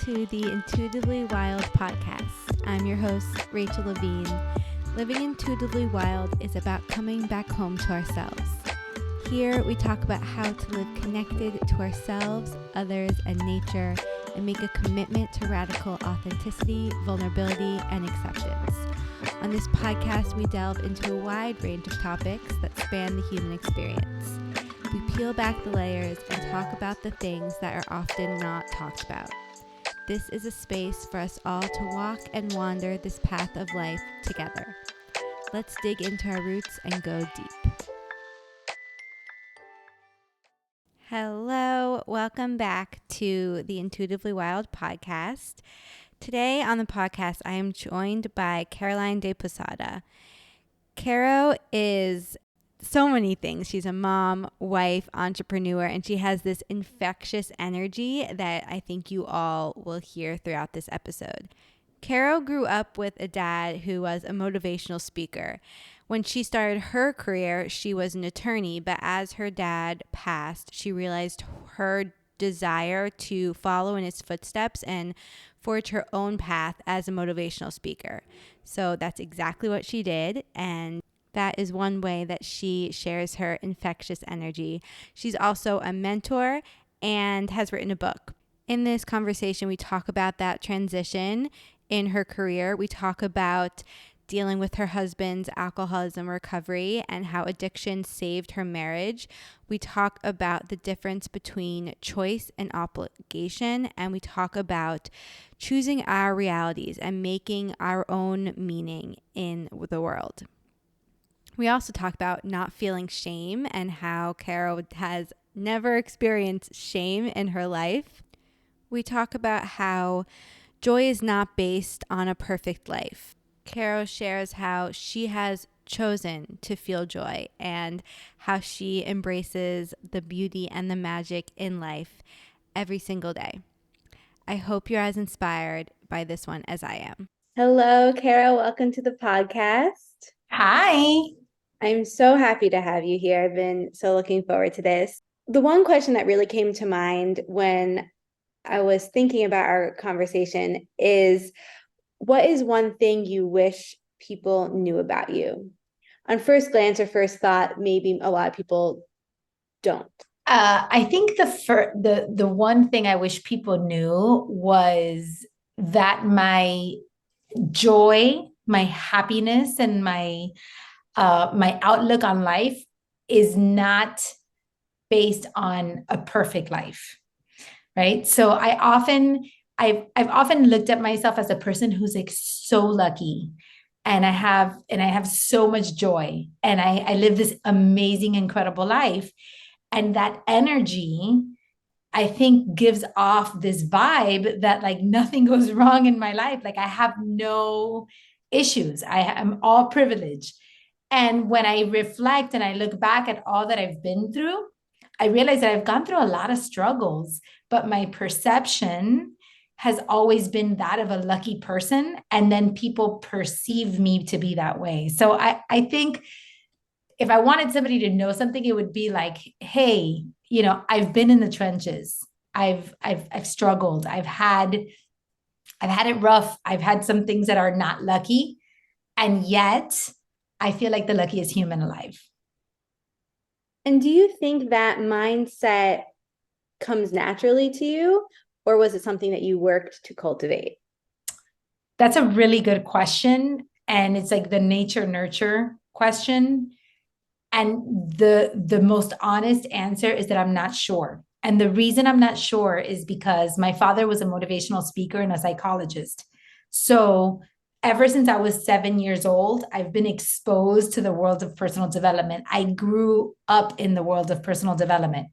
to the Intuitively Wild podcast. I'm your host, Rachel Levine. Living intuitively wild is about coming back home to ourselves. Here we talk about how to live connected to ourselves, others, and nature, and make a commitment to radical authenticity, vulnerability, and acceptance. On this podcast, we delve into a wide range of topics that span the human experience. We peel back the layers and talk about the things that are often not talked about. This is a space for us all to walk and wander this path of life together. Let's dig into our roots and go deep. Hello, welcome back to the Intuitively Wild podcast. Today on the podcast, I am joined by Caroline de Posada. Caro is so many things. She's a mom, wife, entrepreneur, and she has this infectious energy that I think you all will hear throughout this episode. Caro grew up with a dad who was a motivational speaker. When she started her career, she was an attorney, but as her dad passed, she realized her desire to follow in his footsteps and forge her own path as a motivational speaker. So that's exactly what she did, and that is one way that she shares her infectious energy. She's also a mentor and has written a book. In this conversation, we talk about that transition in her career. We talk about dealing with her husband's alcoholism recovery and how addiction saved her marriage. We talk about the difference between choice and obligation, and we talk about choosing our realities and making our own meaning in the world. We also talk about not feeling shame and how Caro has never experienced shame in her life. We talk about how joy is not based on a perfect life. Caro shares how she has chosen to feel joy and how she embraces the beauty and the magic in life every single day. I hope you're as inspired by this one as I am. Hello, Caro. Welcome to the podcast. Hi. I'm so happy to have you here. I've been so looking forward to this. The one question that really came to mind when I was thinking about our conversation is, what is one thing you wish people knew about you? On first glance or first thought, maybe a lot of people don't. I think the one thing I wish people knew was that my joy, my happiness, and my outlook on life is not based on a perfect life, right? So I've often looked at myself as a person who's like so lucky, and I have so much joy, and I live this amazing, incredible life, and that energy, I think, gives off this vibe that like nothing goes wrong in my life. Like I have no issues. I am all privileged. And when I reflect and I look back at all that I've been through, I realize that I've gone through a lot of struggles, but my perception has always been that of a lucky person. And then people perceive me to be that way. So I think if I wanted somebody to know something, it would be like, hey, I've been in the trenches. I've struggled. I've had it rough. I've had some things that are not lucky. And yet I feel like the luckiest human alive. And do you think that mindset comes naturally to you, or was it something that you worked to cultivate? That's a really good question. And it's like the nature nurture question. And the most honest answer is that I'm not sure. And the reason I'm not sure is because my father was a motivational speaker and a psychologist. So ever since I was 7 years old, I've been exposed to the world of personal development. I grew up in the world of personal development.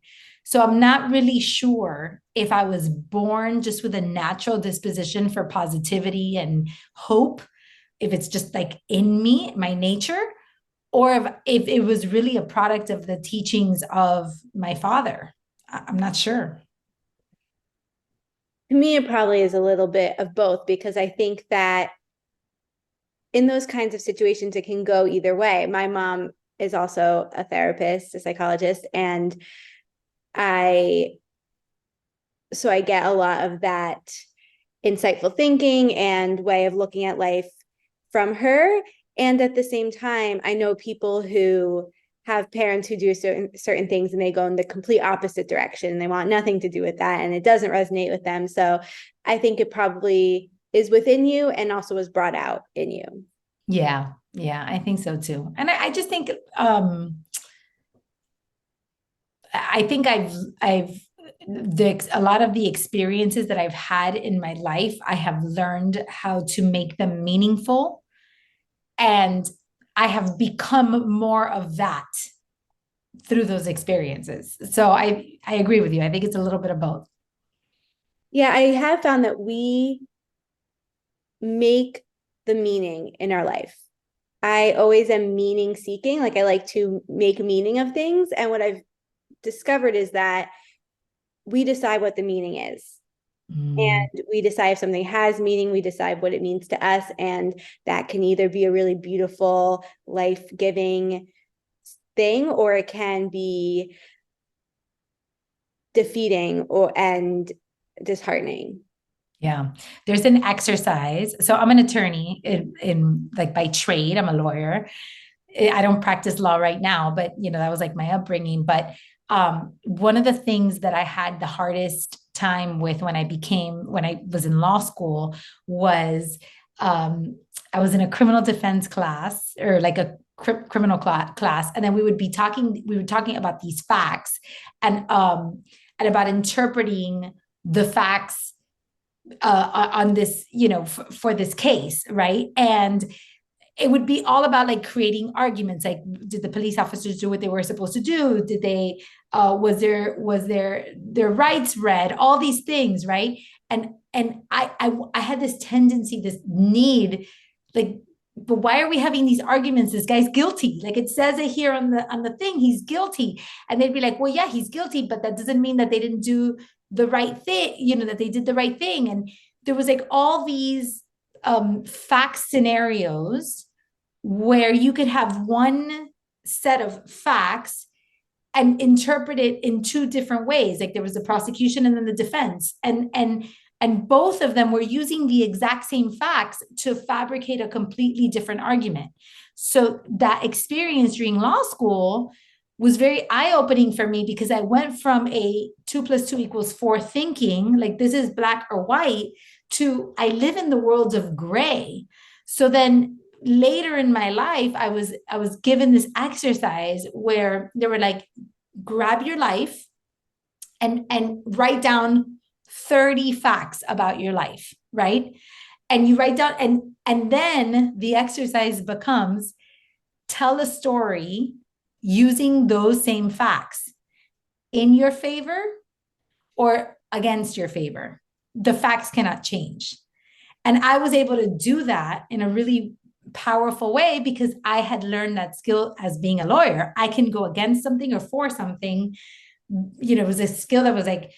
So I'm not really sure if I was born just with a natural disposition for positivity and hope, if it's just like in me, my nature, or if it was really a product of the teachings of my father. I'm not sure. To me, it probably is a little bit of both, because I think that in those kinds of situations, it can go either way. My mom is also a therapist, a psychologist, and I get a lot of that insightful thinking and way of looking at life from her. And at the same time, I know people who have parents who do certain things and they go in the complete opposite direction and they want nothing to do with that and it doesn't resonate with them. So I think it probably is within you and also was brought out in you. Yeah. Yeah, I think so too. And I just think I think I've a lot of the experiences that I've had in my life, I have learned how to make them meaningful, and I have become more of that through those experiences. So I agree with you. I think it's a little bit of both. Yeah, I have found that we make the meaning in our life. I always am meaning seeking. Like I like to make meaning of things. And what I've discovered is that we decide what the meaning is. Mm, And we decide if something has meaning, we decide what it means to us. And that can either be a really beautiful, life giving thing, or it can be defeating and disheartening. yeah. There's an exercise. So I'm an attorney in like by trade, I'm a lawyer. I don't practice law right now, but that was like my upbringing. But one of the things that I had the hardest time with when I was in law school was I was in a criminal defense class, or like a criminal class, and then we were talking about these facts, and about interpreting the facts on this, for this case, right? And it would be all about like creating arguments, like did the police officers do what they were supposed to do? Did they was their rights read? All these things, right? And I had this tendency, this need, like, but why are we having these arguments? This guy's guilty. Like it says it here on the thing, he's guilty. And they'd be like, well, yeah, he's guilty, but that doesn't mean that they didn't do the right thing, that they did the right thing. And there was like all these fact scenarios where you could have one set of facts and interpret it in two different ways. Like there was the prosecution and then the defense, and both of them were using the exact same facts to fabricate a completely different argument. So that experience during law school was very eye-opening for me, because I went from a 2 + 2 = 4 thinking, like this is black or white, to I live in the worlds of gray. So then later in my life, I was given this exercise where they were like, grab your life and write down 30 facts about your life, right? And you write down, and then the exercise becomes, tell a story using those same facts in your favor or against your favor. The facts cannot change. And I was able to do that in a really powerful way, because I had learned that skill as being a lawyer. I can go against something or for something. It was a skill that was like,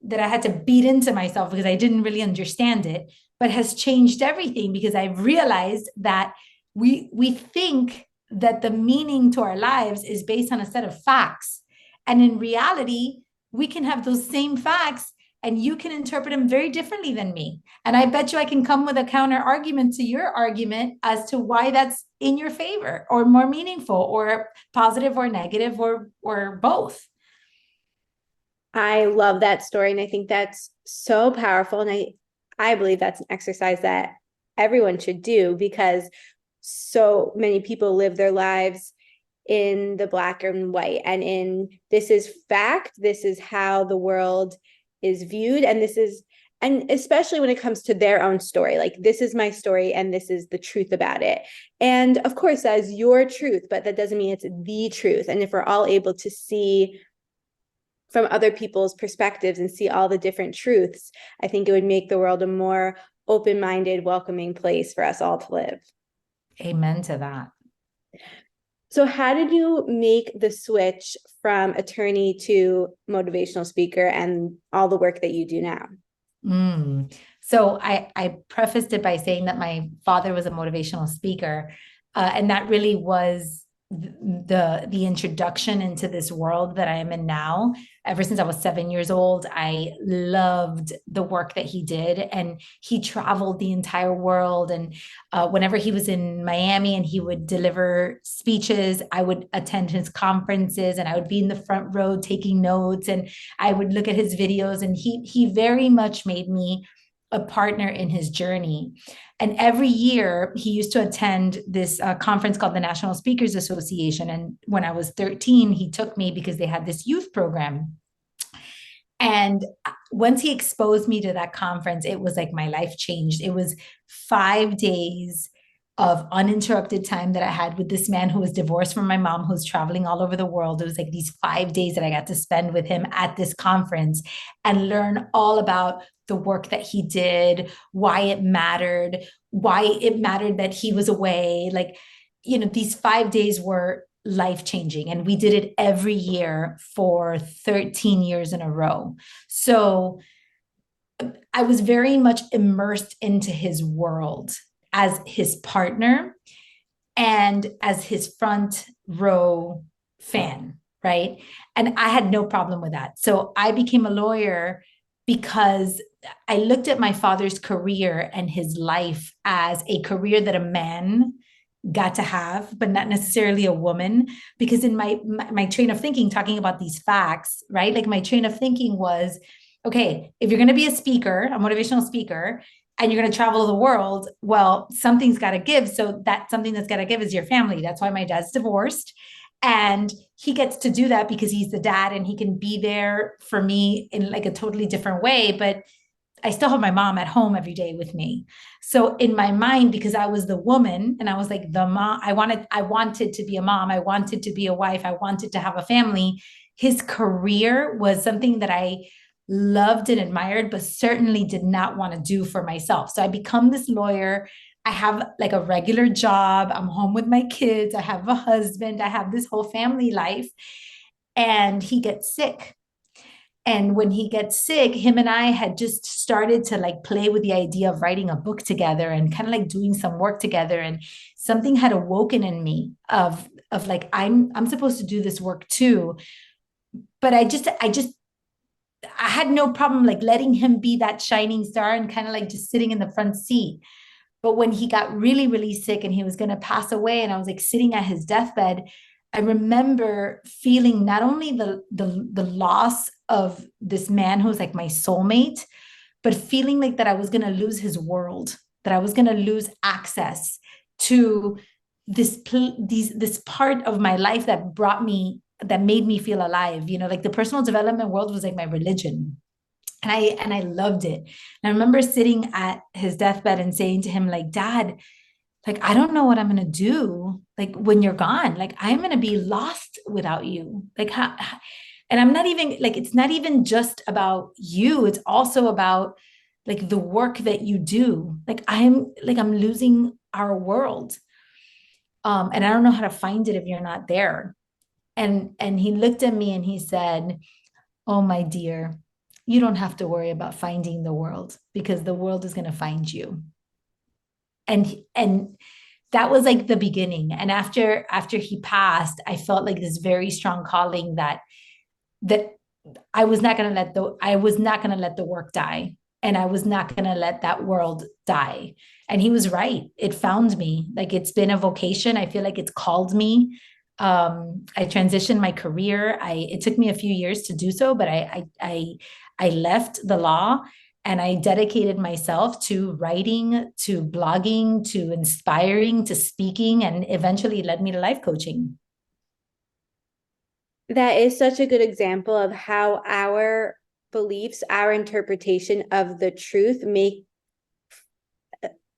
that I had to beat into myself because I didn't really understand it, but has changed everything, because I've realized that we think that the meaning to our lives is based on a set of facts. And in reality, we can have those same facts and you can interpret them very differently than me. And I bet you I can come with a counter argument to your argument as to why that's in your favor or more meaningful or positive or negative or both. I love that story. And I think that's so powerful. And I believe that's an exercise that everyone should do, because so many people live their lives in the black and white, and in this is fact, this is how the world is viewed, and especially when it comes to their own story, like this is my story and this is the truth about it. And of course that is your truth, but that doesn't mean it's the truth. And if we're all able to see from other people's perspectives and see all the different truths, I think it would make the world a more open-minded, welcoming place for us all to live. Amen to that. So how did you make the switch from attorney to motivational speaker and all the work that you do now? So I prefaced it by saying that my father was a motivational speaker, and that really was the introduction into this world that I am in now. Ever since I was 7 years old, I loved the work that he did, and he traveled the entire world. And whenever he was in Miami and he would deliver speeches, I would attend his conferences, and I would be in the front row taking notes, and I would look at his videos. And he very much made me a partner in his journey. And every year he used to attend this conference called the National Speakers Association. And when I was 13, he took me because they had this youth program. And once he exposed me to that conference, it was like my life changed. It was 5 days of uninterrupted time that I had with this man who was divorced from my mom, who's traveling all over the world. It was like these 5 days that I got to spend with him at this conference and learn all about the work that he did, why it mattered that he was away. Like, these 5 days were life changing. And we did it every year for 13 years in a row. So I was very much immersed into his world as his partner and as his front row fan, right? And I had no problem with that. So I became a lawyer because I looked at my father's career and his life as a career that a man got to have, but not necessarily a woman. Because in my train of thinking, talking about these facts, right? Like my train of thinking was, okay, if you're going to be a speaker, a motivational speaker, and you're going to travel the world, well, something's got to give. So that something that's got to give is your family. That's why my dad's divorced. And he gets to do that because he's the dad and he can be there for me in like a totally different way. But I still have my mom at home every day with me. So in my mind, because I was the woman and I was like the mom, I wanted to be a mom. I wanted to be a wife. I wanted to have a family. His career was something that I loved and admired, but certainly did not want to do for myself. So I become this lawyer. I have like a regular job. I'm home with my kids. I have a husband. I have this whole family life. And he gets sick. And when he gets sick, him and I had just started to like play with the idea of writing a book together and kind of like doing some work together. And something had awoken in me of like I'm supposed to do this work too. But I had no problem like letting him be that shining star and kind of like just sitting in the front seat. But when he got really, really sick and he was going to pass away, and I was like sitting at his deathbed, I remember feeling not only the loss of this man who's like my soulmate, but feeling like that I was going to lose his world, that I was going to lose access to this part of my life that made me feel alive. Like the personal development world was like my religion. And I loved it. And I remember sitting at his deathbed and saying to him, like, Dad, like, I don't know what I'm going to do. Like, when you're gone, like, I'm going to be lost without you. Like, and I'm not even like, it's not even just about you. It's also about like the work that you do. I'm losing our world. And I don't know how to find it if you're not there. And he looked at me and he said, oh, my dear, you don't have to worry about finding the world because the world is going to find you. And that was like the beginning. And after he passed, I felt like this very strong calling that I was not going to let the work die. And I was not going to let that world die. And he was right. It found me. Like it's been a vocation. I feel like it's called me. I transitioned my career. It took me a few years to do so, but I left the law and I dedicated myself to writing, to blogging, to inspiring, to speaking, and eventually led me to life coaching. That is such a good example of how our beliefs, our interpretation of the truth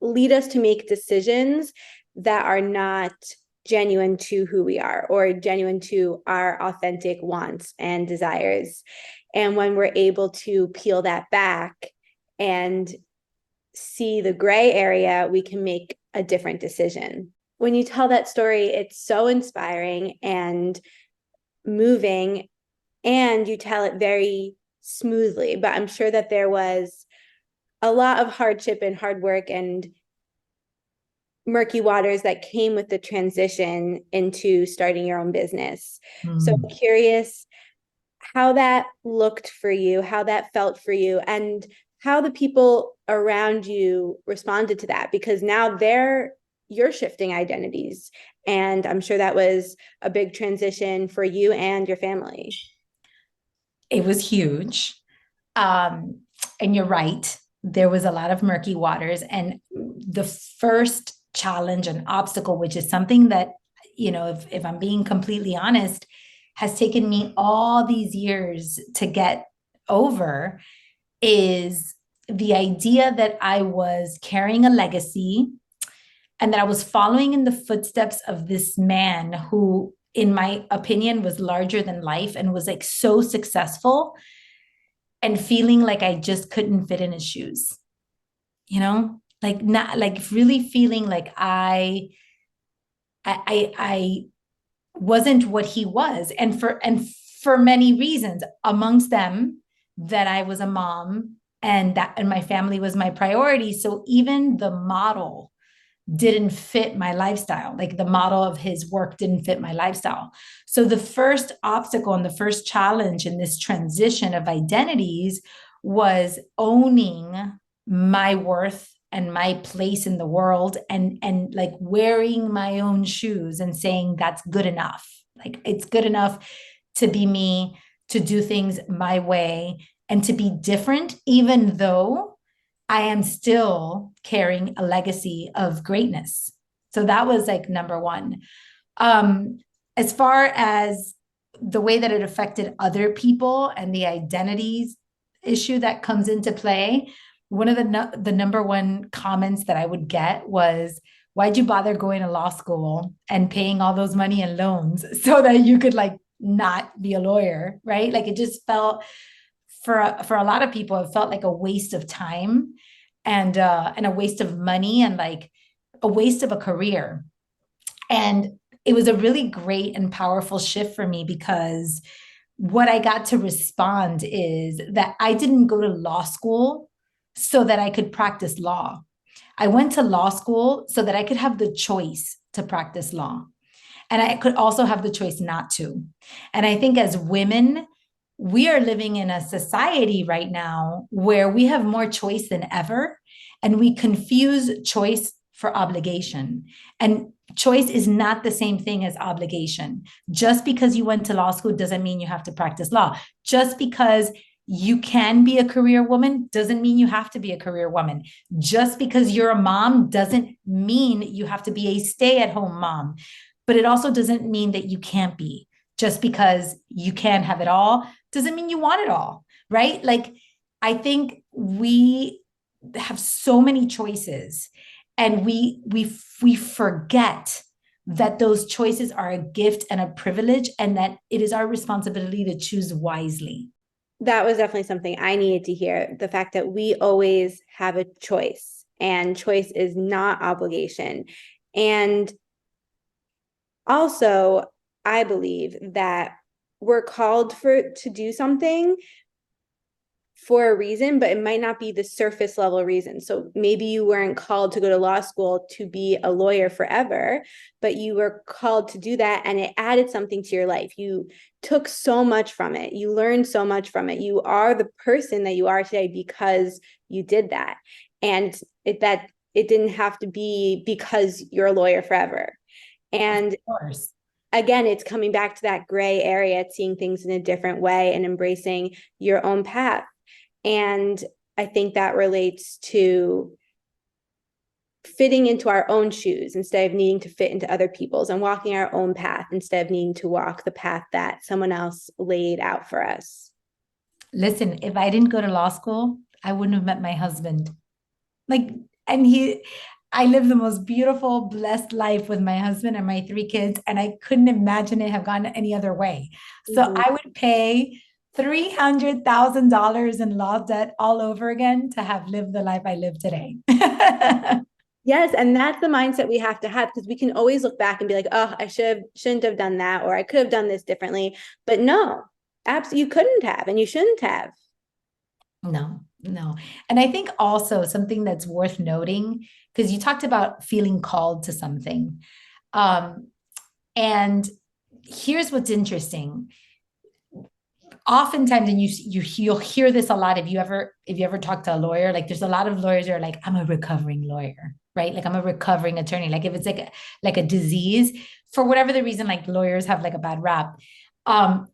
lead us to make decisions that are not genuine to who we are or genuine to our authentic wants and desires. And when we're able to peel that back and see the gray area, we can make a different decision. When you tell that story, it's so inspiring and moving, and you tell it very smoothly. But I'm sure that there was a lot of hardship and hard work and murky waters that came with the transition into starting your own business. So I'm Mm. curious how that looked for you, how that felt for you, and how the people around you responded to that, because now you're shifting identities. And I'm sure that was a big transition for you and your family. It was huge. Um, and you're right. There was a lot of murky waters. And the first challenge and obstacle, which is something that, if I'm being completely honest, has taken me all these years to get over, is the idea that I was carrying a legacy and that I was following in the footsteps of this man who, in my opinion, was larger than life and was like so successful, and feeling like I just couldn't fit in his shoes, like not like really feeling like I wasn't what he was. And for many reasons, amongst them, that I was a mom and my family was my priority. So even the model didn't fit my lifestyle. Like the model of his work didn't fit my lifestyle. So the first obstacle and the first challenge in this transition of identities was owning my worth and my place in the world, and like wearing my own shoes and saying that's good enough. Like it's good enough to be me, to do things my way, and to be different, even though I am still carrying a legacy of greatness. So that was like number one. Um, as far as the way that it affected other people and the identities issue that comes into play, one of the number one comments that I would get was, "Why'd you bother going to law school and paying all those money in loans so that you could like not be a lawyer?" Right? Like it just felt, for a lot of people, it felt like a waste of time and a waste of money and like a waste of a career. And it was a really great and powerful shift for me, because what I got to respond is that I didn't go to law school so that I could practice law. I went to law school so that I could have the choice to practice law. And I could also have the choice not to. And I think as women, we are living in a society right now where we have more choice than ever, and we confuse choice for obligation. And choice is not the same thing as obligation. Just because you went to law school doesn't mean you have to practice law. Just because you can be a career woman doesn't mean you have to be a career woman. Just because you're a mom doesn't mean you have to be a stay-at-home mom. But it also doesn't mean that you can't be. Just because you can have it all doesn't mean you want it all, right? Like, I think we have so many choices, and we forget that those choices are a gift and a privilege, and that it is our responsibility to choose wisely. That was definitely something I needed to hear. The fact that we always have a choice, and choice is not obligation. And also, I believe that we're called to do something for a reason, but it might not be the surface level reason. So maybe you weren't called to go to law school to be a lawyer forever, but you were called to do that, and it added something to your life. You took so much from it. You learned so much from it. You are the person that you are today because you did that. And it didn't have to be because you're a lawyer forever. And Of course. again, it's coming back to that gray area, seeing things in a different way and embracing your own path. And I think that relates to fitting into our own shoes instead of needing to fit into other people's, and walking our own path instead of needing to walk the path that someone else laid out for us. Listen, if I didn't go to law school, I wouldn't have met my husband. Like, and I live the most beautiful, blessed life with my husband and my three kids, and I couldn't imagine it have gone any other way. So Mhm. I would pay $300,000 in law debt all over again to have lived the life I live today. Yes, and that's the mindset we have to have, because we can always look back and be like, "Oh, shouldn't have done that, or I could have done this differently." But no, absolutely, you couldn't have, and you shouldn't have. No, No. And I think also something that's worth noting, because you talked about feeling called to something. Um, and here's what's interesting. Oftentimes, and you'll hear this a lot if you ever talk to a lawyer, like there's a lot of lawyers who are like, I'm a recovering lawyer, right? Like I'm a recovering attorney. Like if it's like a disease, for whatever the reason, like lawyers have like a bad rap. Um,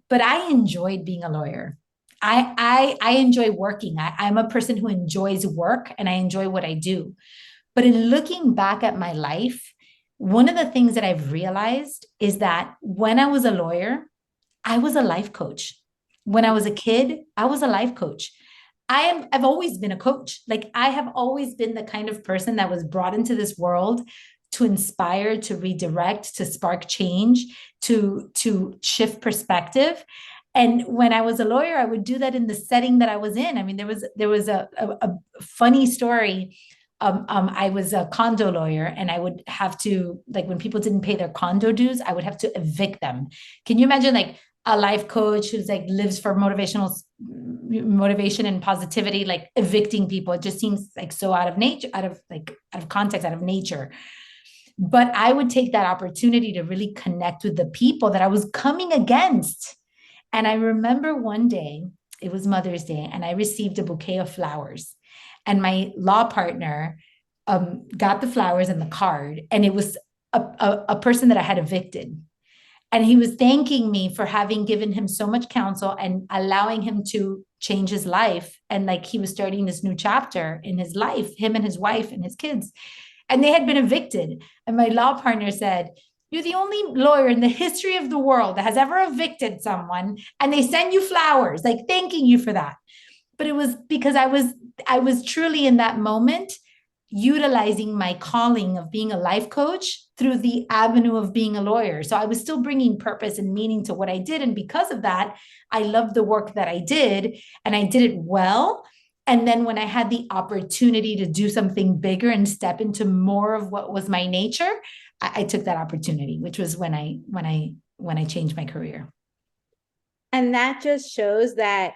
but I enjoyed being a lawyer. I enjoy working. I'm a person who enjoys work and I enjoy what I do. But in looking back at my life, one of the things that I've realized is that when I was a lawyer, I was a life coach. When I was a kid, I was a life coach. I've always been a coach. Like I have always been the kind of person that was brought into this world to inspire, to redirect, to spark change, to shift perspective. And when I was a lawyer, I would do that in the setting that I was in. I mean, there was a funny story. I was a condo lawyer, and I would have to, like, when people didn't pay their condo dues, I would have to evict them. Can you imagine, like, a life coach who's like lives for motivation and positivity, like evicting people? It just seems like so out of nature, out of context, out of nature. But I would take that opportunity to really connect with the people that I was coming against. And I remember one day, it was Mother's Day, and I received a bouquet of flowers. And my law partner got the flowers and the card, and it was a person that I had evicted. And he was thanking me for having given him so much counsel and allowing him to change his life. And like he was starting this new chapter in his life, him and his wife and his kids. And they had been evicted. And my law partner said, "You're the only lawyer in the history of the world that has ever evicted someone. And they send you flowers, like thanking you for that." But it was because I was truly in that moment utilizing my calling of being a life coach through the avenue of being a lawyer. So I was still bringing purpose and meaning to what I did. And because of that, I loved the work that I did, and I did it well. And then when I had the opportunity to do something bigger and step into more of what was my nature, I took that opportunity, which was when I changed my career. And that just shows that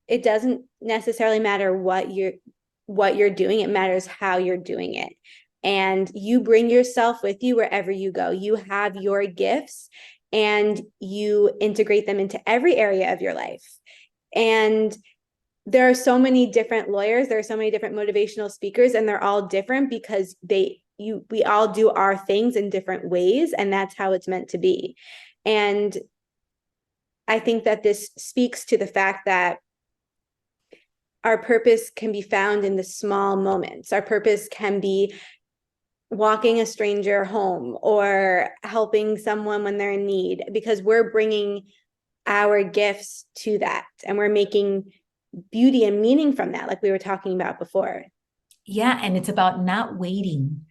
it doesn't necessarily matter what you're doing. It matters how you're doing it. And you bring yourself with you wherever you go. You have your gifts and you integrate them into every area of your life. And there are so many different lawyers, there are so many different motivational speakers, and they're all different because we all do our things in different ways, and that's how it's meant to be. And I think that this speaks to the fact that our purpose can be found in the small moments. Our purpose can be walking a stranger home or helping someone when they're in need, because we're bringing our gifts to that and we're making beauty and meaning from that, like we were talking about before. Yeah. And it's about not waiting.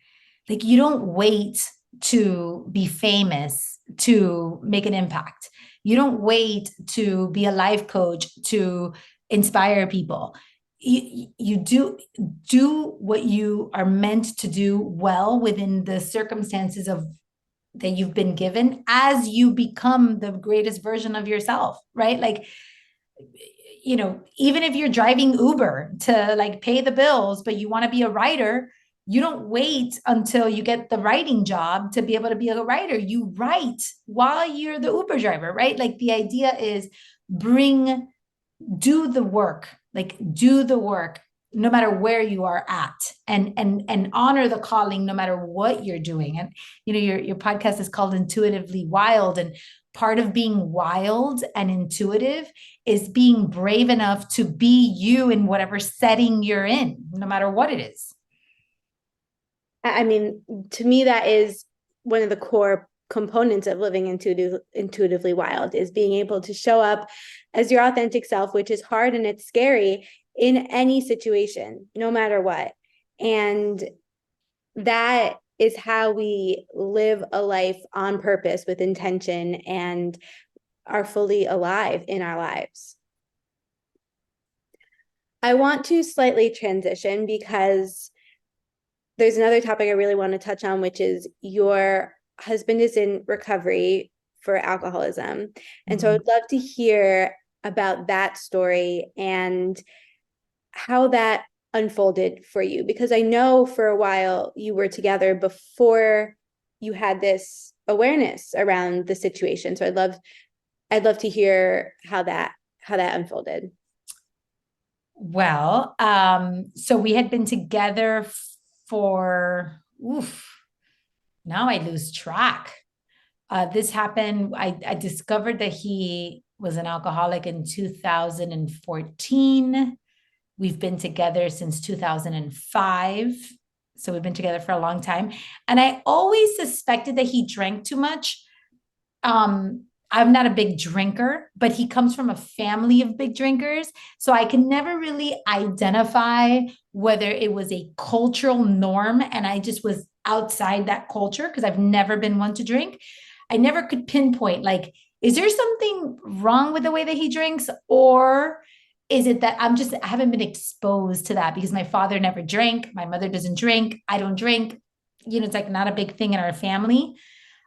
Like you don't wait to be famous to make an impact. You don't wait to be a life coach to inspire people. You do what you are meant to do well within the circumstances of that you've been given as you become the greatest version of yourself, right? Like, even if you're driving Uber to like pay the bills, but you want to be a writer, you don't wait until you get the writing job to be able to be a writer. You write while you're the Uber driver, right? Like the idea is bring, do the work, like do the work no matter where you are at, and honor the calling no matter what you're doing. And your podcast is called Intuitively Wild, and part of being wild and intuitive is being brave enough to be you in whatever setting you're in, no matter what it is. I mean, to me, that is one of the core components of living intuitively wild, is being able to show up as your authentic self, which is hard and it's scary in any situation, no matter what. And that is how we live a life on purpose with intention and are fully alive in our lives. I want to slightly transition because there's another topic I really want to touch on, which is your husband is in recovery for alcoholism. And so I would love to hear about that story and how that unfolded for you, because I know for a while you were together before you had this awareness around the situation. So I'd love to hear how that unfolded. Well, so we had been together for, now I lose track. This happened, I discovered that he was an alcoholic in 2014. We've been together since 2005. So we've been together for a long time. And I always suspected that he drank too much. I'm not a big drinker, but he comes from a family of big drinkers. So I can never really identify whether it was a cultural norm and I just was outside that culture because I've never been one to drink. I never could pinpoint, like, is there something wrong with the way that he drinks? Or is it that I haven't been exposed to that because my father never drank, my mother doesn't drink, I don't drink. It's like not a big thing in our family.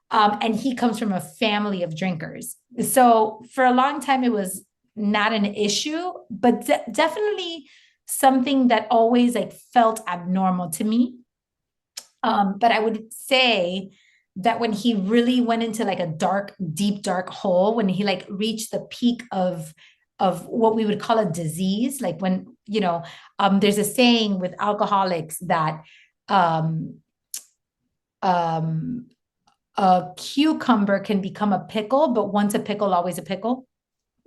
And he comes from a family of drinkers. So for a long time, it was not an issue, but definitely something that always like felt abnormal to me. But I would say that when he really went into like a dark, deep, dark hole, when he like reached the peak of what we would call a disease, like when, there's a saying with alcoholics that um, um, a cucumber can become a pickle, but once a pickle, always a pickle.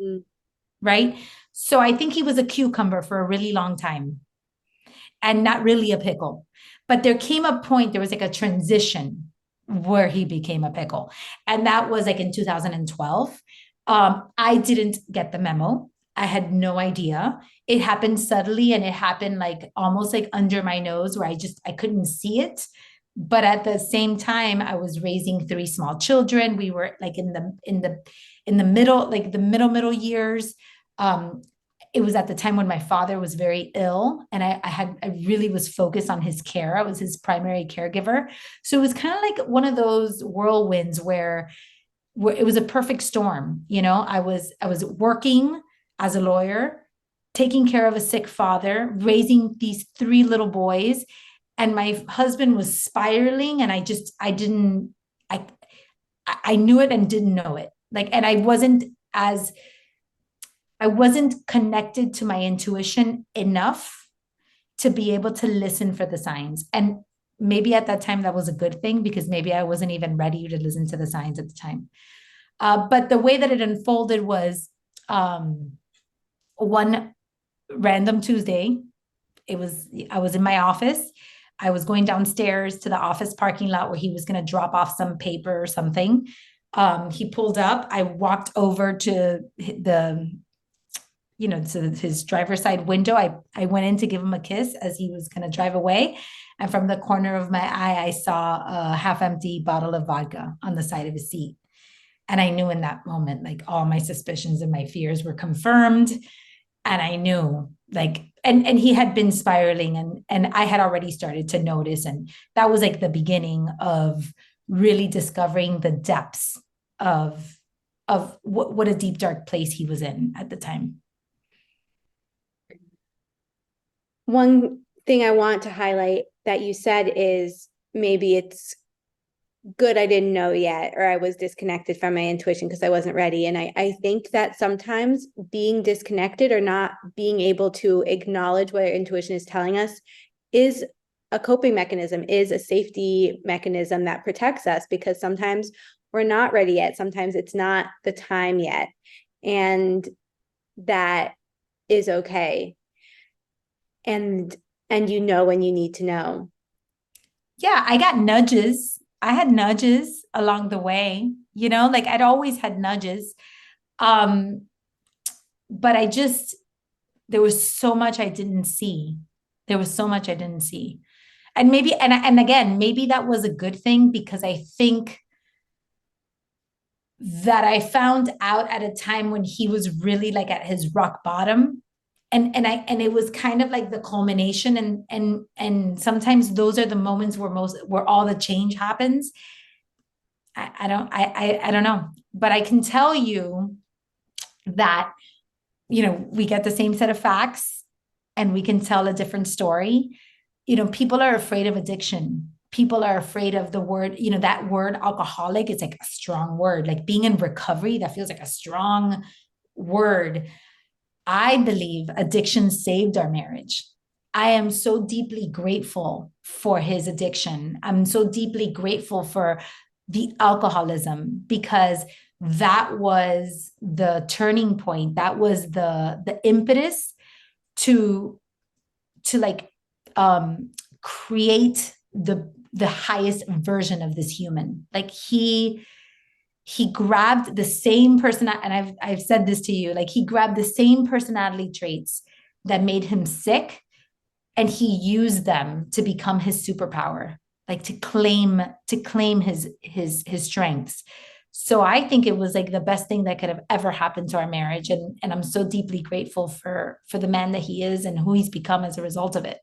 Mm. Right. So I think he was a cucumber for a really long time and not really a pickle. But there came a point, there was like a transition where he became a pickle. And that was like in 2012. I didn't get the memo. I had no idea. It happened subtly and it happened like almost like under my nose where I couldn't see it. But at the same time, I was raising three small children. We were like in the middle, like the middle years. Um, it was at the time when my father was very ill and I really was focused on his care. I was his primary caregiver. So it was kind of like one of those whirlwinds where it was a perfect storm. I was working as a lawyer, taking care of a sick father, raising these three little boys, and my husband was spiraling and I I knew it and didn't know it. Like, and I wasn't connected to my intuition enough to be able to listen for the signs. And maybe at that time that was a good thing because maybe I wasn't even ready to listen to the signs at the time. But the way that it unfolded was one random Tuesday. I was in my office. I was going downstairs to the office parking lot where he was going to drop off some paper or something. He pulled up. I walked over to to his driver's side window. I went in to give him a kiss as he was going to drive away. And from the corner of my eye, I saw a half empty bottle of vodka on the side of his seat. And I knew in that moment, like all my suspicions and my fears were confirmed. And I knew like, and he had been spiraling and I had already started to notice. And that was like the beginning of really discovering the depths of what a deep, dark place he was in at the time. One thing I want to highlight that you said is maybe it's good I didn't know yet, or I was disconnected from my intuition because I wasn't ready. And I think that sometimes being disconnected or not being able to acknowledge what our intuition is telling us is a coping mechanism, is a safety mechanism that protects us, because sometimes we're not ready yet. Sometimes it's not the time yet. And that is okay. And when you need to know. Yeah, I got nudges. I had nudges along the way, like I'd always had nudges. Um, but there was so much I didn't see. There was so much I didn't see. And maybe, and again, maybe that was a good thing because I think that I found out at a time when he was really like at his rock bottom. And it was kind of like the culmination and sometimes those are the moments where all the change happens. I don't know, but I can tell you that we get the same set of facts. and we can tell a different story. People are afraid of addiction. People are afraid of the word, that word alcoholic. It's like a strong word, like being in recovery. That feels like a strong word. I believe addiction saved our marriage. I am so deeply grateful for his addiction. I'm so deeply grateful for the alcoholism, because that was the turning point. That was the impetus to like create the highest version of this human. Like he grabbed the same person, and I've said this to you, like he grabbed the same personality traits that made him sick, and he used them to become his superpower, like to claim his strengths. So I think it was like the best thing that could have ever happened to our marriage, and I'm so deeply grateful for the man that he is and who he's become as a result of it.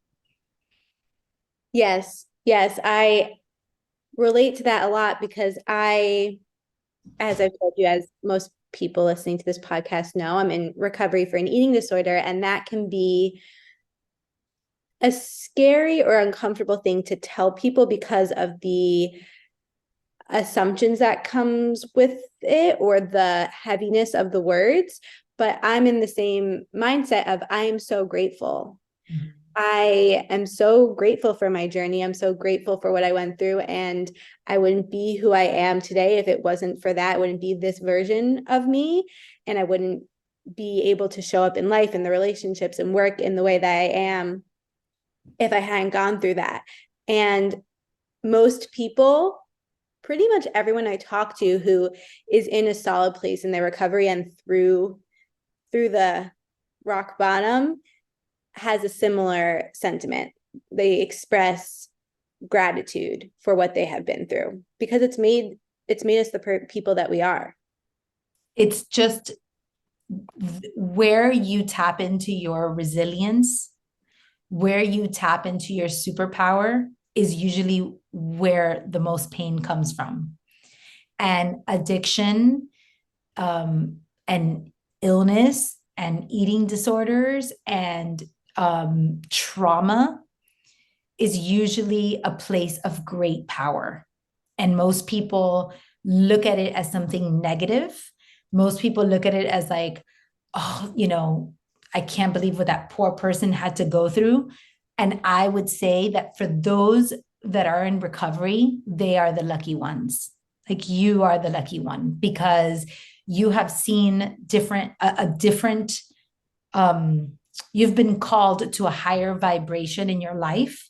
Yes, yes, I relate to that a lot because as I've told you, as most people listening to this podcast know, I'm in recovery for an eating disorder, and that can be a scary or uncomfortable thing to tell people because of the assumptions that comes with it or the heaviness of the words. But I'm in the same mindset of I am so grateful. Mm-hmm. I am so grateful for my journey. I'm so grateful for what I went through, and I wouldn't be who I am today if it wasn't for that. I wouldn't be this version of me, and I wouldn't be able to show up in life and the relationships and work in the way that I am if I hadn't gone through that. And most people, pretty much everyone I talk to who is in a solid place in their recovery and through the rock bottom, has a similar sentiment. They express gratitude for what they have been through because it's made us the people that we are. It's just where you tap into your resilience, where you tap into your superpower is usually where the most pain comes from. And addiction, and illness and eating disorders and trauma is usually a place of great power. And most people look at it as something negative. Most people look at it as like, oh, I can't believe what that poor person had to go through. And I would say that for those that are in recovery, they are the lucky ones. Like you are the lucky one because you have seen you've been called to a higher vibration in your life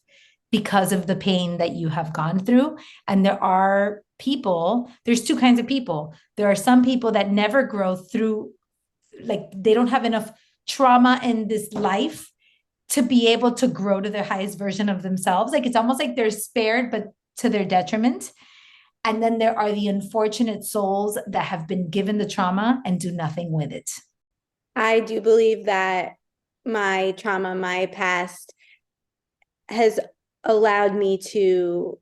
because of the pain that you have gone through. And there's two kinds of people. There are some people that never grow through, like they don't have enough trauma in this life to be able to grow to their highest version of themselves. Like it's almost like they're spared, but to their detriment. And then there are the unfortunate souls that have been given the trauma and do nothing with it. I do believe that my trauma, my past has allowed me to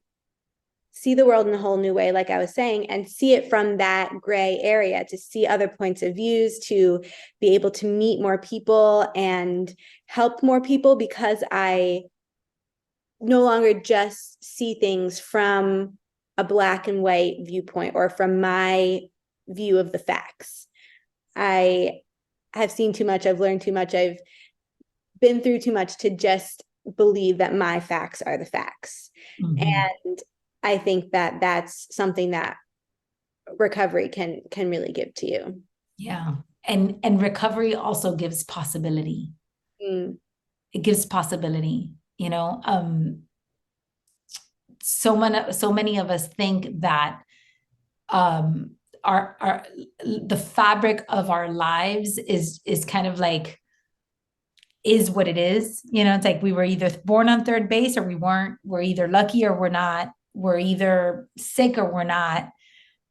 see the world in a whole new way, like I was saying, and see it from that gray area, to see other points of views, to be able to meet more people and help more people because I no longer just see things from a black and white viewpoint or from my view of the facts. I have seen too much. I've learned too much. I've been through too much to just believe that my facts are the facts. Mm-hmm. And I think that that's something that recovery can really give to you. Yeah. And recovery also gives possibility. Mm. It gives possibility, so many of us think that our the fabric of our lives is kind of like is what it is. It's like we were either born on third base or we weren't. We're either lucky or we're not. We're either sick or we're not.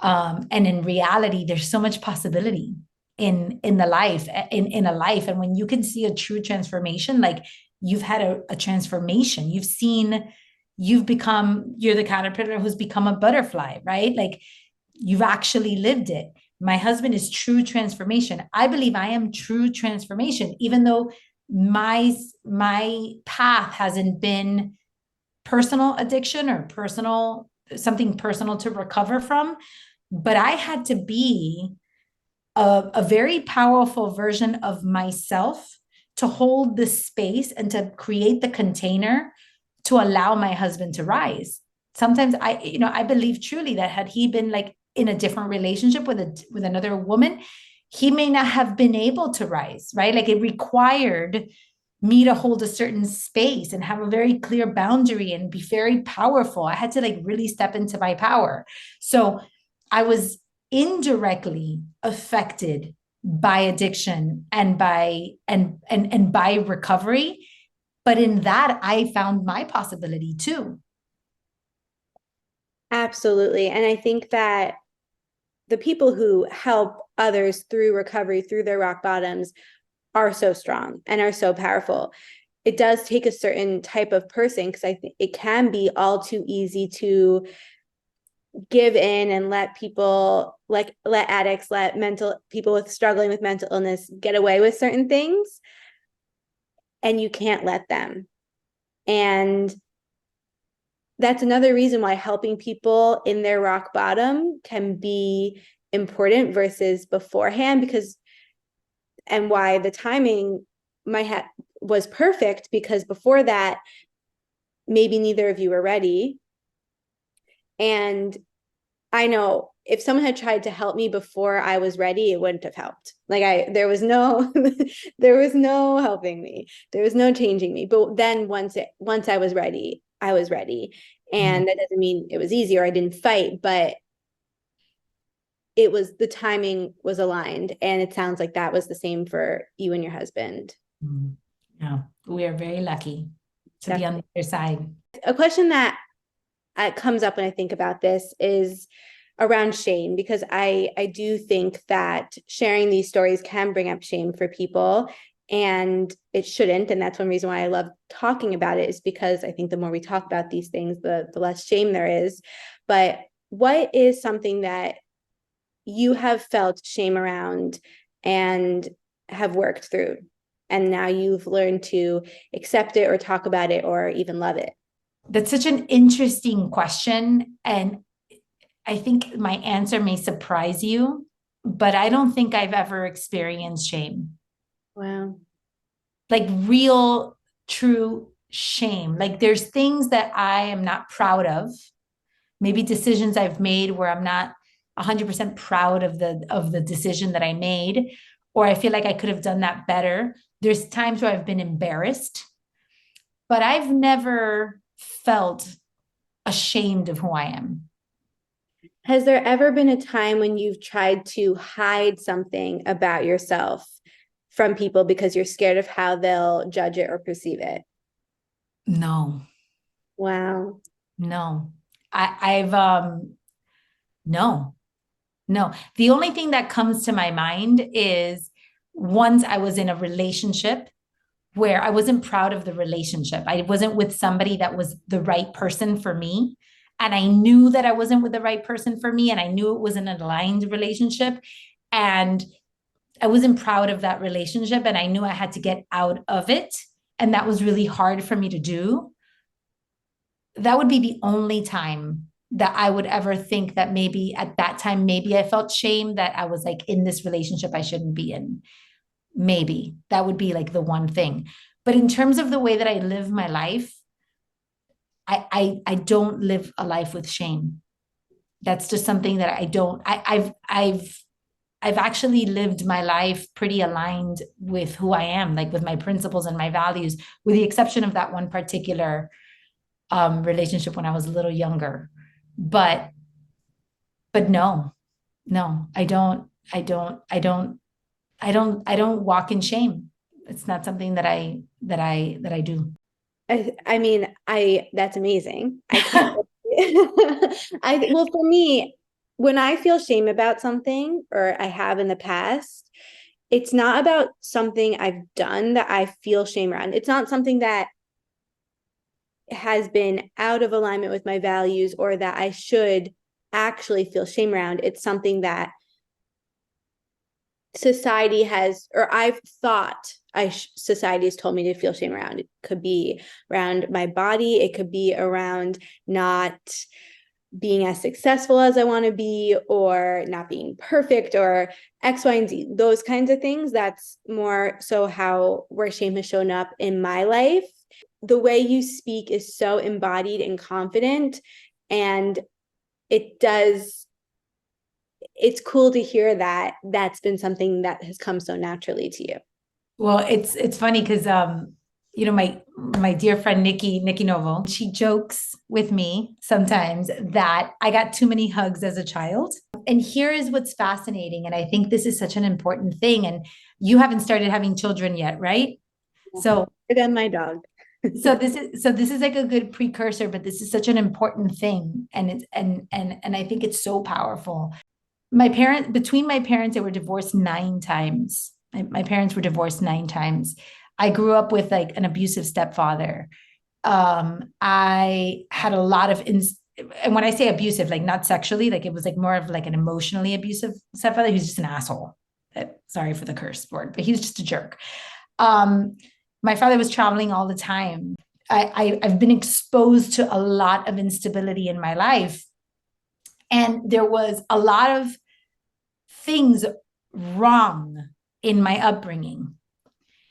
And in reality, there's so much possibility in a life. And when you can see a true transformation, like you've had a transformation, you're the caterpillar who's become a butterfly, right? Like you've actually lived it. My husband is true transformation. I believe I am true transformation, even though my path hasn't been personal addiction or personal something personal to recover from, but I had to be a very powerful version of myself to hold the space and to create the container to allow my husband to rise. Sometimes I believe truly that had he been like in a different relationship with another woman, he may not have been able to rise, right? Like it required me to hold a certain space and have a very clear boundary and be very powerful. I had to like really step into my power. So I was indirectly affected by addiction and by recovery, but in that I found my possibility too. Absolutely. And I think that the people who help others through recovery, through their rock bottoms, are so strong and are so powerful. It does take a certain type of person, because I think it can be all too easy to give in and let people, like let addicts, let mental people with struggling with mental illness get away with certain things, and you can't let them. And that's another reason why helping people in their rock bottom can be important versus beforehand, because and why the timing was perfect, because before that maybe neither of you were ready. And I know if someone had tried to help me before I was ready, it wouldn't have helped. Like there was no there was no helping me, there was no changing me. But then once I was ready, I was ready. And that doesn't mean it was easy or I didn't fight, but the timing was aligned. And it sounds like that was the same for you and your husband. Yeah, we are very lucky to be on the other side. A question that comes up when I think about this is around shame, because I do think that sharing these stories can bring up shame for people, and it shouldn't. And that's one reason why I love talking about it, is because I think the more we talk about these things, the less shame there is. But what is something that you have felt shame around and have worked through, and now you've learned to accept it or talk about it or even love it? That's such an interesting question. And I think my answer may surprise you, but I don't think I've ever experienced shame. Wow. Like real, true shame. Like there's things that I am not proud of, maybe decisions I've made where I'm not 100% proud of the decision that I made, or I feel like I could have done that better. There's times where I've been embarrassed, but I've never felt ashamed of who I am. Has there ever been a time when you've tried to hide something about yourself from people because you're scared of how they'll judge it or perceive it? No. Wow. No. I've no. No. The only thing that comes to my mind is once I was in a relationship where I wasn't proud of the relationship. I wasn't with somebody that was the right person for me. And I knew that I wasn't with the right person for me. And I knew it was an aligned relationship. And I wasn't proud of that relationship. And I knew I had to get out of it. And that was really hard for me to do. That would be the only time that I would ever think that maybe at that time, maybe I felt shame that I was like in this relationship I shouldn't be in. Maybe that would be like the one thing. But in terms of the way that I live my life, I don't live a life with shame. That's just something that I don't. I've actually lived my life pretty aligned with who I am, like with my principles and my values, with the exception of that one particular relationship when I was a little younger. But no, no, I don't walk in shame. It's not something that I do. I mean, that's amazing. I can't. Well, for me, when I feel shame about something, or I have in the past, it's not about something I've done that I feel shame around. It's not something that has been out of alignment with my values or that I should actually feel shame around. It's something that society has, or I've thought society has told me to feel shame around. It could be around my body. It could be around not being as successful as I want to be, or not being perfect, or X, Y, and Z, those kinds of things. That's more so how where shame has shown up in my life. The way you speak is so embodied and confident, and it's cool to hear that that's been something that has come so naturally to you. Well, it's funny because my dear friend Nikki Novo, she jokes with me sometimes that I got too many hugs as a child. And here is what's fascinating, and I think this is such an important thing. And you haven't started having children yet, right? So Than my dog. this is like a good precursor, but this is such an important thing, and I think it's so powerful. Between my parents, they were divorced 9 times. My parents were divorced 9 times. I grew up with like an abusive stepfather. I had a lot of and when I say abusive, like not sexually, like it was like more of like an emotionally abusive stepfather. He was just an asshole. Sorry for the curse word, but he was just a jerk. My father was traveling all the time. I've been exposed to a lot of instability in my life. And there was a lot of things wrong in my upbringing,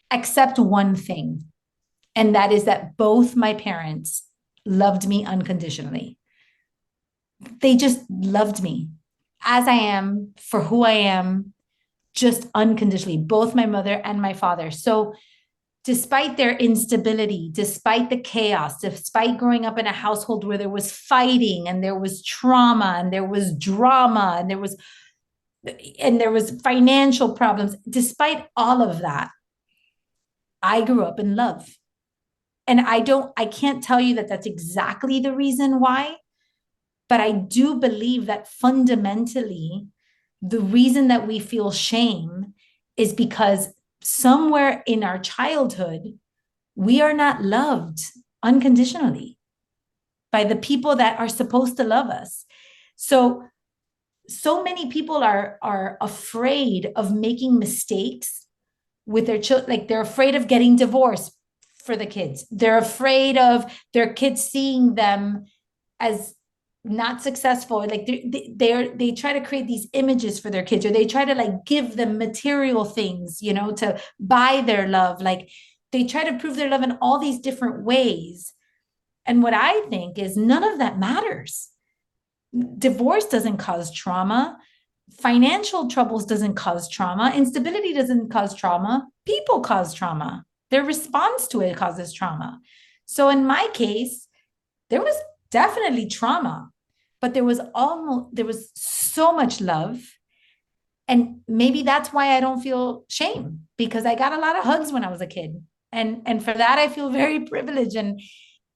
except one thing. And that is that both my parents loved me unconditionally. They just loved me as I am, for who I am, just unconditionally, both my mother and my father. So despite their instability, despite the chaos, despite growing up in a household where there was fighting and there was trauma and there was drama and there was financial problems, despite all of that, I grew up in love. And I can't tell you that that's exactly the reason why, but I do believe that fundamentally, the reason that we feel shame is because somewhere in our childhood, we are not loved unconditionally by the people that are supposed to love us. So many people are afraid of making mistakes with their children. Like they're afraid of getting divorced for the kids. They're afraid of their kids seeing them as not successful. Like they try to create these images for their kids, or they try to like give them material things, to buy their love. Like they try to prove their love in all these different ways. And what I think is none of that matters. Divorce doesn't cause trauma. Financial troubles doesn't cause trauma. Instability doesn't cause trauma. People cause trauma. Their response to it causes trauma. So in my case, there was definitely trauma, but there was so much love. And maybe that's why I don't feel shame, because I got a lot of hugs when I was a kid. And for that, I feel very privileged. And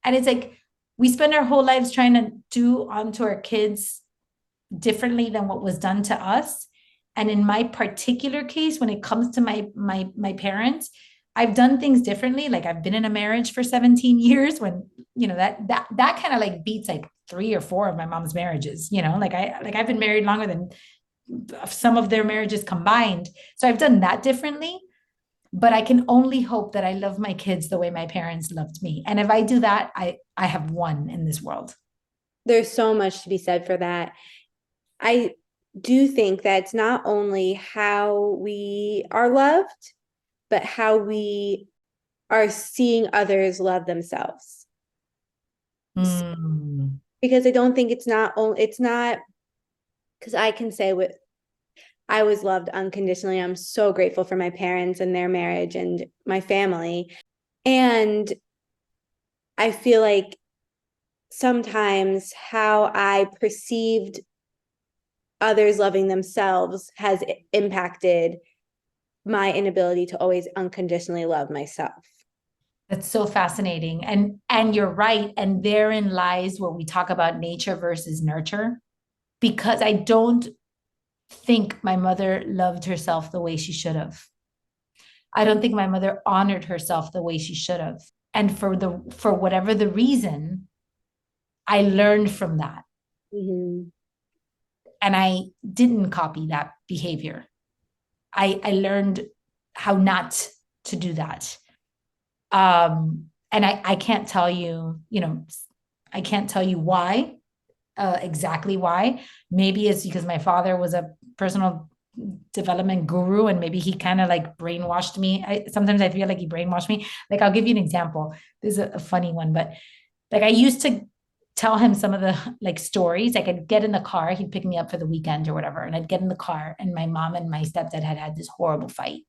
it's like we spend our whole lives trying to do onto our kids differently than what was done to us. And in my particular case, when it comes to my parents, I've done things differently. Like I've been in a marriage for 17 years when, that kind of like beats like 3 or 4 of my mom's marriages, like I've been married longer than some of their marriages combined. So I've done that differently, but I can only hope that I love my kids the way my parents loved me. And if I do that, I have won in this world. There's so much to be said for that. I do think that it's not only how we are loved, but how we are seeing others love themselves. Because I don't think it's not because I can say I was loved unconditionally. I'm so grateful for my parents and their marriage and my family. And I feel like sometimes how I perceived others loving themselves has impacted my inability to always unconditionally love myself. That's so fascinating. And you're right. And therein lies where we talk about nature versus nurture, because I don't think my mother loved herself the way she should have. I don't think my mother honored herself the way she should have. And for whatever the reason, I learned from that. Mm-hmm. And I didn't copy that behavior. I learned how not to do that. And I can't tell you, I can't tell you why, exactly why. Maybe it's because my father was a personal development guru and maybe he kind of like brainwashed me. Sometimes I feel like he brainwashed me. Like, I'll give you an example. This is a funny one, but like I used to tell him some of the like stories. Like, I'd get in the car, he'd pick me up for the weekend or whatever, and I'd get in the car and my mom and my stepdad had this horrible fight,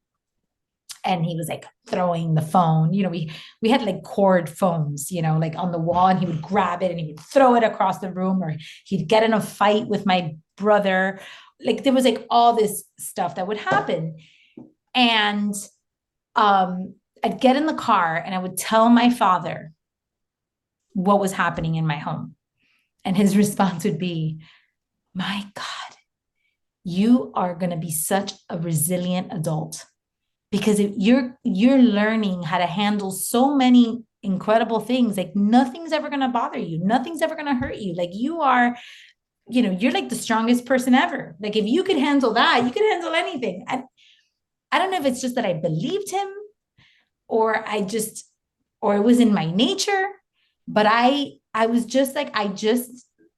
and he was like throwing the phone. We had like cord phones, like on the wall, and he would grab it and he would throw it across the room, or he'd get in a fight with my brother. Like, there was like all this stuff that would happen. And I'd get in the car and I would tell my father what was happening in my home. And his response would be, my God, you are going to be such a resilient adult, because you're learning how to handle so many incredible things. Like, nothing's ever going to bother you, nothing's ever going to hurt you. Like, you're like the strongest person ever. Like, if you could handle that, you could handle anything. I don't know if it's just that I believed him, or or it was in my nature, but I was just like, I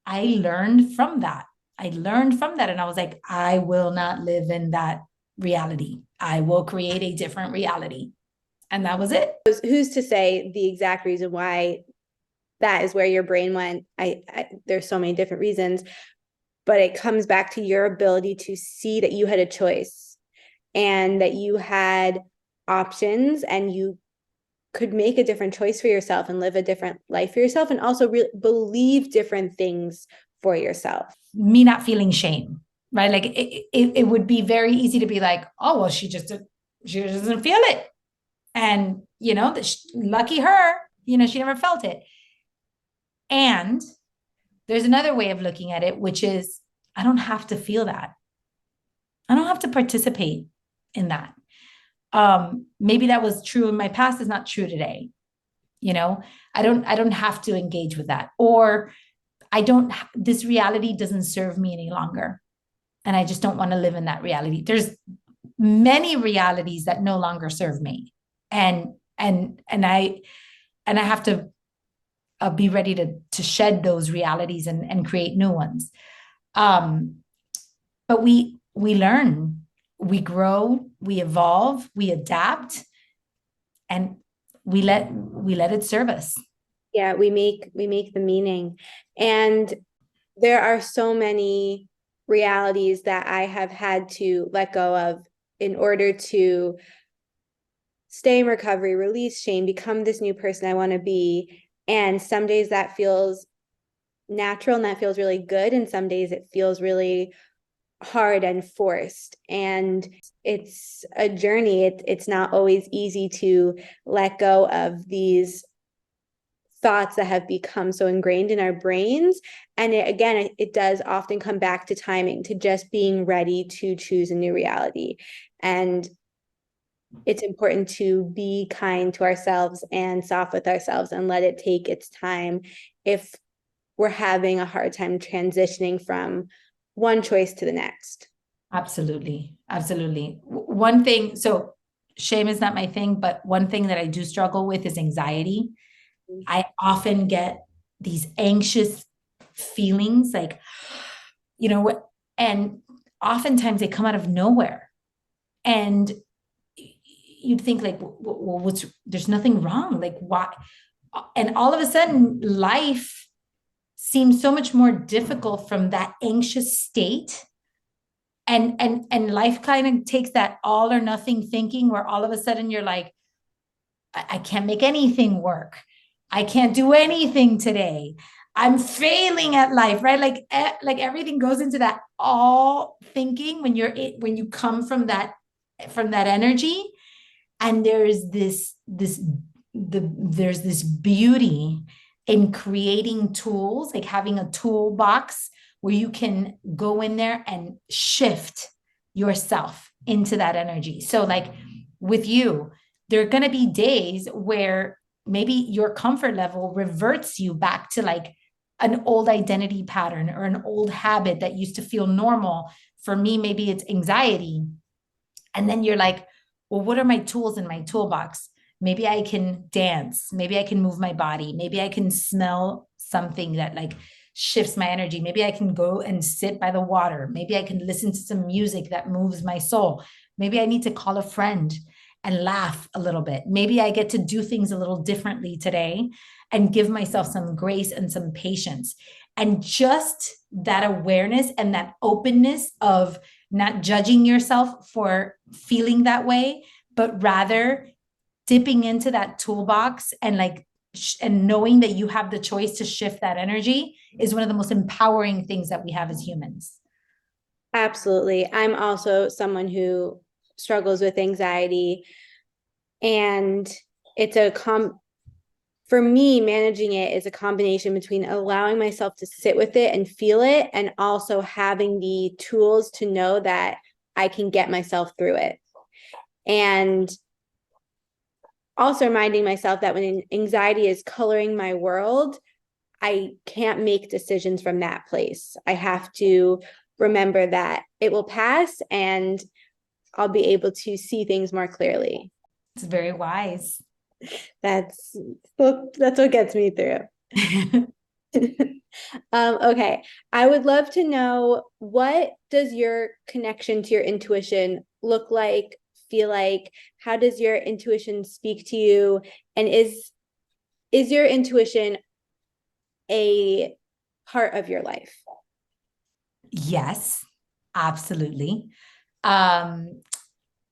learned from that. And I was like, I will not live in that reality. I will create a different reality. And that was it. Who's to say the exact reason why that is where your brain went? There's so many different reasons, but it comes back to your ability to see that you had a choice and that you had options and you could make a different choice for yourself and live a different life for yourself, and also believe different things for yourself. Me not feeling shame, right? Like, it would be very easy to be like, oh, well, she doesn't feel it. And, lucky her, she never felt it. And there's another way of looking at it, which is, I don't have to feel that. I don't have to participate in that. Maybe that was true in my past, is not true today. I don't have to engage with that, or this reality doesn't serve me any longer. And I just don't want to live in that reality. There's many realities that no longer serve me. And I have to be ready to shed those realities and create new ones. But we learn, we grow, we evolve, we adapt, and we let it serve us. Yeah, we make the meaning. And there are so many realities that I have had to let go of in order to stay in recovery, release shame, become this new person I want to be. And some days that feels natural and that feels really good, and some days it feels really hard and forced. And it's a journey. It's not always easy to let go of these thoughts that have become so ingrained in our brains. And it does often come back to timing, to just being ready to choose a new reality. And it's important to be kind to ourselves and soft with ourselves and let it take its time if we're having a hard time transitioning from one choice to the next. Absolutely. One thing, so shame is not my thing, but one thing that I do struggle with is anxiety. I often get these anxious feelings, like, and oftentimes they come out of nowhere. And you'd think like, well, there's nothing wrong. Like, why? And all of a sudden life seems so much more difficult from that anxious state. And life kind of takes that all or nothing thinking, where all of a sudden you're like, I can't make anything work. I can't do anything today. I'm failing at life, right? Like everything goes into that all thinking when you come from that energy. And there's this beauty in creating tools, like having a toolbox where you can go in there and shift yourself into that energy. So like with you, there are going to be days where maybe your comfort level reverts you back to like an old identity pattern or an old habit that used to feel normal. For me, maybe it's anxiety. And then you're like, Well, what are my tools in my toolbox? Maybe I can dance. Maybe I can move my body. Maybe I can smell something that like shifts my energy. Maybe I can go and sit by the water. Maybe I can listen to some music that moves my soul. Maybe I need to call a friend and laugh a little bit. Maybe I get to do things a little differently today and give myself some grace and some patience. And just that awareness and that openness of not judging yourself for feeling that way, but rather dipping into that toolbox and like and knowing that you have the choice to shift that energy is one of the most empowering things that we have as humans. Absolutely. I'm also someone who struggles with anxiety, and it's for me, managing it is a combination between allowing myself to sit with it and feel it, and also having the tools to know that I can get myself through it. And also reminding myself that when anxiety is coloring my world, I can't make decisions from that place. I have to remember that it will pass and I'll be able to see things more clearly. It's very wise. That's what gets me through. Okay. I would love to know, what does your connection to your intuition look like, feel like? How does your intuition speak to you? And is your intuition a part of your life? Yes, absolutely.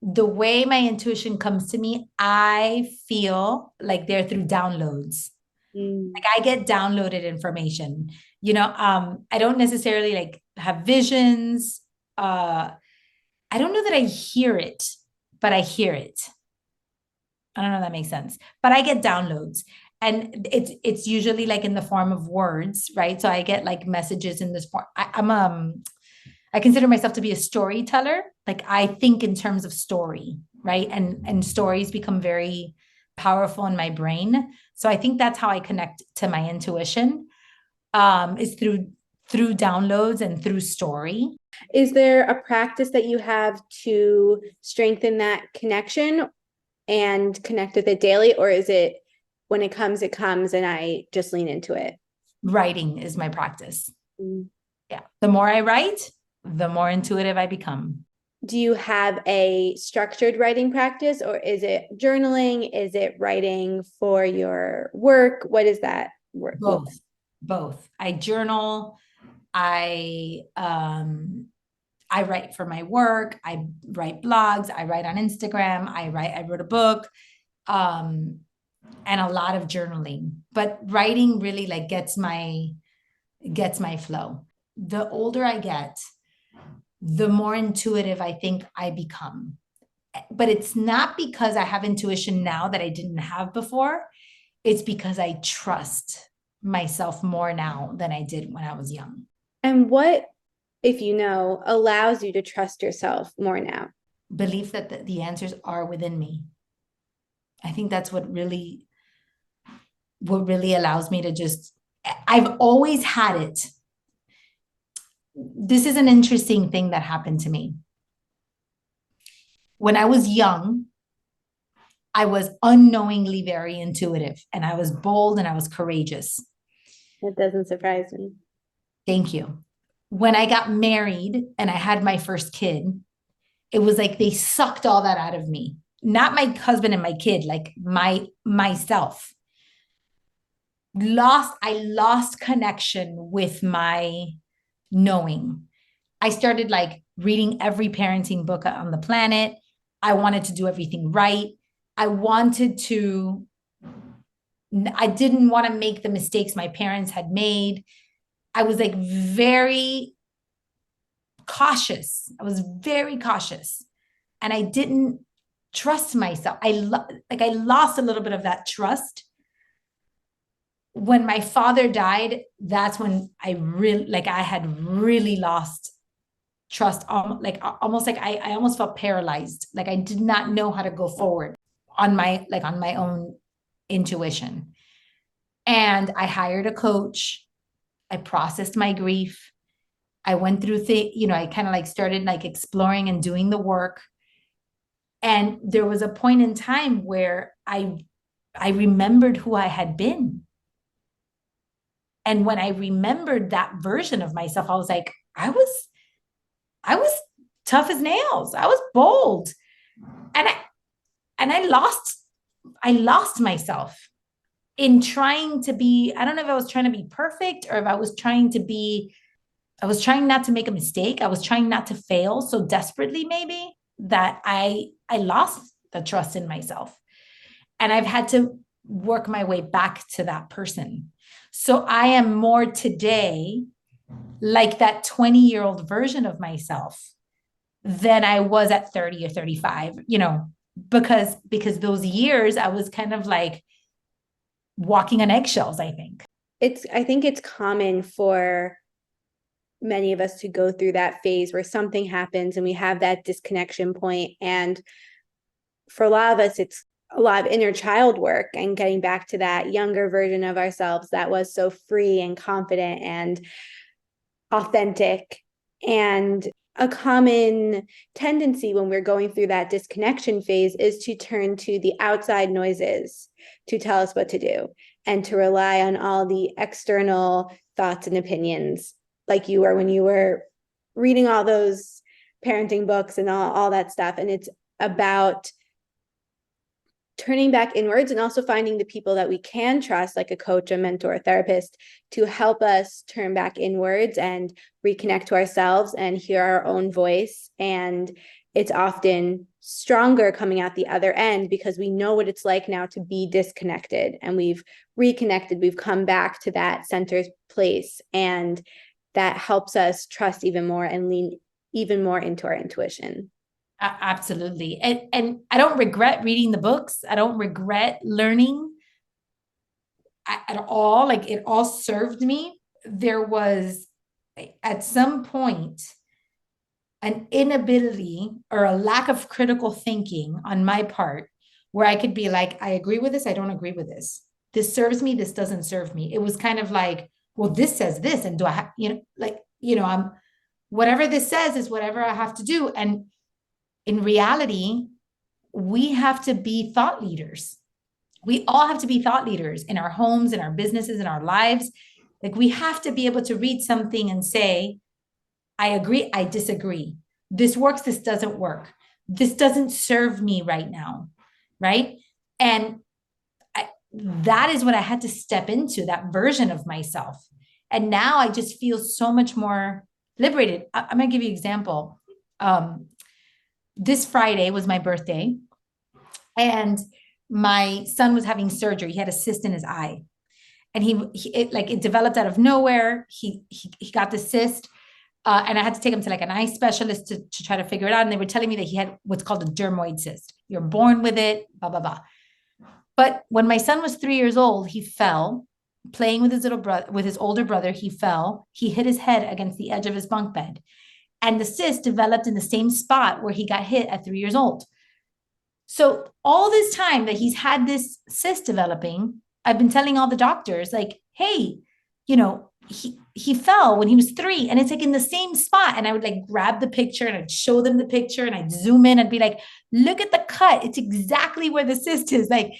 The way my intuition comes to me, I feel like they're through downloads. Like I get downloaded information. I don't necessarily like have visions. I don't know that I hear it, but I hear it. I don't know if that makes sense, but I get downloads, and it's usually like in the form of words, right? So I get like messages in this form. I consider myself to be a storyteller. Like I think in terms of story, right? And stories become very powerful in my brain. So I think that's how I connect to my intuition, is through downloads and through story. Is there a practice that you have to strengthen that connection and connect with it daily, or is it when it comes and I just lean into it? Writing is my practice. Yeah. The more I write, the more intuitive I become. Do you have a structured writing practice, or is it journaling? Is it writing for your work? What is that work? Both. I journal. I write for my work. I write blogs. I write on Instagram. I wrote a book, and a lot of journaling. But writing really like gets my flow. The older I get, the more intuitive I think I become. But it's not because I have intuition now that I didn't have before. It's because I trust myself more now than I did when I was young. And what, if you know, allows you to trust yourself more now? Belief that the answers are within me. I think that's what really allows me to just, I've always had it. This is an interesting thing that happened to me. When I was young, I was unknowingly very intuitive, and I was bold and I was courageous. That doesn't surprise me. Thank you. When I got married and I had my first kid, it was like they sucked all that out of me. Not my husband and my kid, like myself. I lost connection with my knowing. I started like reading every parenting book on the planet. I wanted to do everything right. I didn't want to make the mistakes my parents had made. I was like very cautious. I was very cautious, and I didn't trust myself. I lost a little bit of that trust. When my father died, that's when I had really lost trust. Almost like I almost felt paralyzed. Like I did not know how to go forward on my own intuition. And I hired a coach. I processed my grief. I went through I kind of like started like exploring and doing the work. And there was a point in time where I remembered who I had been. And when I remembered that version of myself, I was like, I was tough as nails. I was bold. And I lost myself in trying to be, I don't know if I was trying to be perfect or if I was trying not to make a mistake. I was trying not to fail so desperately, maybe, that I lost the trust in myself. And I've had to work my way back to that person. So I am more today like that 20-year-old version of myself than I was at 30 or 35, because those years I was kind of like walking on eggshells, I think. I think it's common for many of us to go through that phase where something happens and we have that disconnection point. And for a lot of us, it's a lot of inner child work and getting back to that younger version of ourselves that was so free and confident and authentic. And a common tendency when we're going through that disconnection phase is to turn to the outside noises to tell us what to do and to rely on all the external thoughts and opinions, like you were when you were reading all those parenting books and all that stuff. And it's about turning back inwards and also finding the people that we can trust, like a coach, a mentor, a therapist, to help us turn back inwards and reconnect to ourselves and hear our own voice. And it's often stronger coming out the other end because we know what it's like now to be disconnected, and we've reconnected. We've come back to that center place, and that helps us trust even more and lean even more into our intuition. Absolutely. And I don't regret reading the books. I don't regret learning at all. Like, it all served me. There was at some point an inability or a lack of critical thinking on my part where I could be like, I agree with this. I don't agree with this. This serves me. This doesn't serve me. It was kind of like, well, this says this. And do I have, I'm whatever this says is whatever I have to do. And in reality, we have to be thought leaders. We all have to be thought leaders in our homes, in our businesses, in our lives. Like, we have to be able to read something and say, I agree, I disagree. This works, this doesn't work. This doesn't serve me right now, right? And that is what I had to step into, that version of myself. And now I just feel so much more liberated. I'm going to give you an example. This Friday was my birthday, and my son was having surgery. He had a cyst in his eye, and it developed out of nowhere. He got the cyst, and I had to take him to like an eye specialist to try to figure it out. And they were telling me that he had what's called a dermoid cyst. You're born with it, blah blah blah. But when my son was 3 years old, he fell playing with his older brother. He fell. He hit his head against the edge of his bunk bed. And the cyst developed in the same spot where he got hit at 3 years old. So all this time that he's had this cyst developing, I've been telling all the doctors, like, hey, he fell when he was 3, and it's like in the same spot. And I would like grab the picture and I'd show them the picture and I'd zoom in and be like, look at the cut. It's exactly where the cyst is. Like,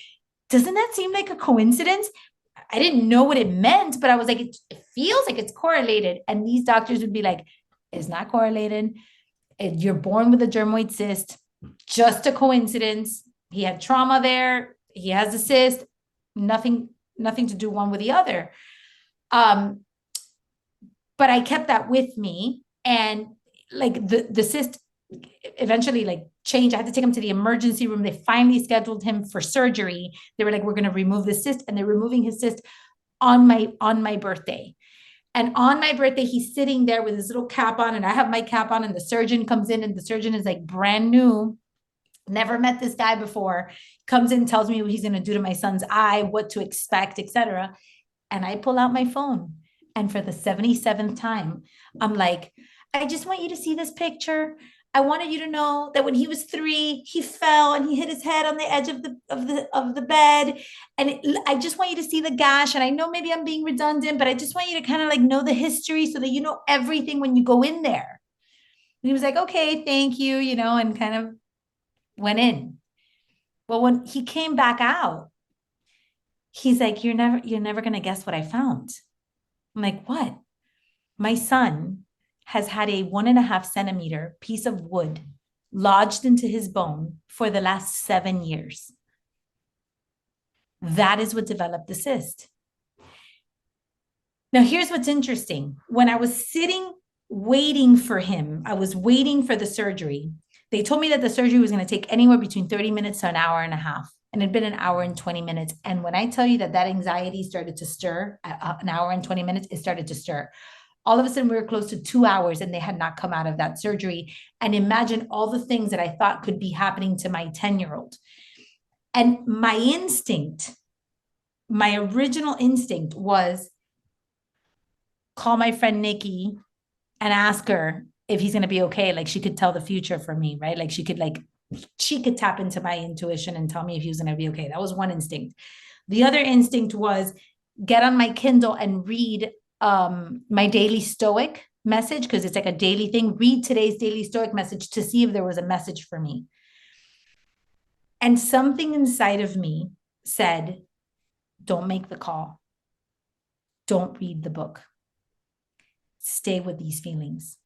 doesn't that seem like a coincidence? I didn't know what it meant, but I was like, it feels like it's correlated. And these doctors would be like, it's not correlated. You're born with a dermoid cyst, just a coincidence. He had trauma there. He has a cyst, nothing to do one with the other. But I kept that with me, and like the cyst eventually like changed. I had to take him to the emergency room. They finally scheduled him for surgery. They were like, we're going to remove the cyst, and they're removing his cyst on my birthday. And on my birthday, he's sitting there with his little cap on, and I have my cap on, and the surgeon comes in, and the surgeon is like brand new, never met this guy before, comes in, tells me what he's going to do to my son's eye, what to expect, etc. And I pull out my phone, and for the 77th time, I'm like, I just want you to see this picture. I wanted you to know that when he was 3, he fell and he hit his head on the edge of the bed. And I just want you to see the gash. And I know maybe I'm being redundant, but I just want you to kind of like know the history so that you know everything when you go in there. And he was like, okay, thank you, and kind of went in. Well, when he came back out, he's like, you're never going to guess what I found. I'm like, what? My son has had a 1.5 centimeter piece of wood lodged into his bone for the last 7 years. That is what developed the cyst. Now, here's what's interesting. When I was sitting waiting for him, I was waiting for the surgery. They told me that the surgery was going to take anywhere between 30 minutes to an hour and a half. And it had been an hour and 20 minutes. And when I tell you that anxiety started to stir at an hour and 20 minutes, it started to stir. All of a sudden, we were close to 2 hours and they had not come out of that surgery. And imagine all the things that I thought could be happening to my 10-year-old. And my instinct, my original instinct was call my friend Nikki and ask her if he's going to be okay. Like she could tell the future for me, right? Like she could tap into my intuition and tell me if he was going to be okay. That was one instinct. The other instinct was get on my Kindle and read my daily stoic message, because it's like a daily thing. Read today's daily stoic message to see if there was a message for me. And something inside of me said, don't make the call. Don't read the book. Stay with these feelings.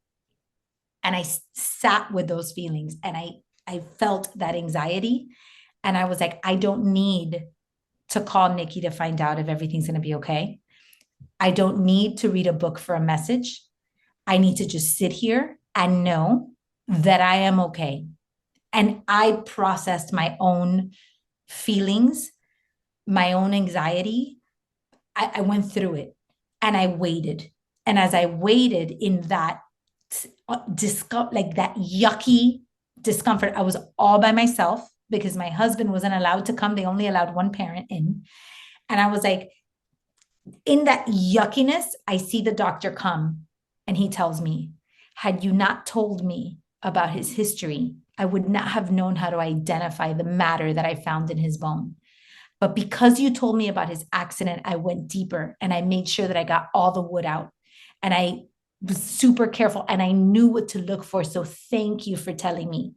And I sat with those feelings and I felt that anxiety. And I was like, I don't need to call Nikki to find out if everything's going to be okay. I don't need to read a book for a message. I need to just sit here and know that I am okay. And I processed my own feelings, my own anxiety. I went through it and I waited. And as I waited in that like that yucky discomfort, I was all by myself because my husband wasn't allowed to come. They only allowed one parent in. And I was like, in that yuckiness, I see the doctor come and he tells me, had you not told me about his history, I would not have known how to identify the matter that I found in his bone. But because you told me about his accident, I went deeper and I made sure that I got all the wood out. And I was super careful and I knew what to look for. So thank you for telling me.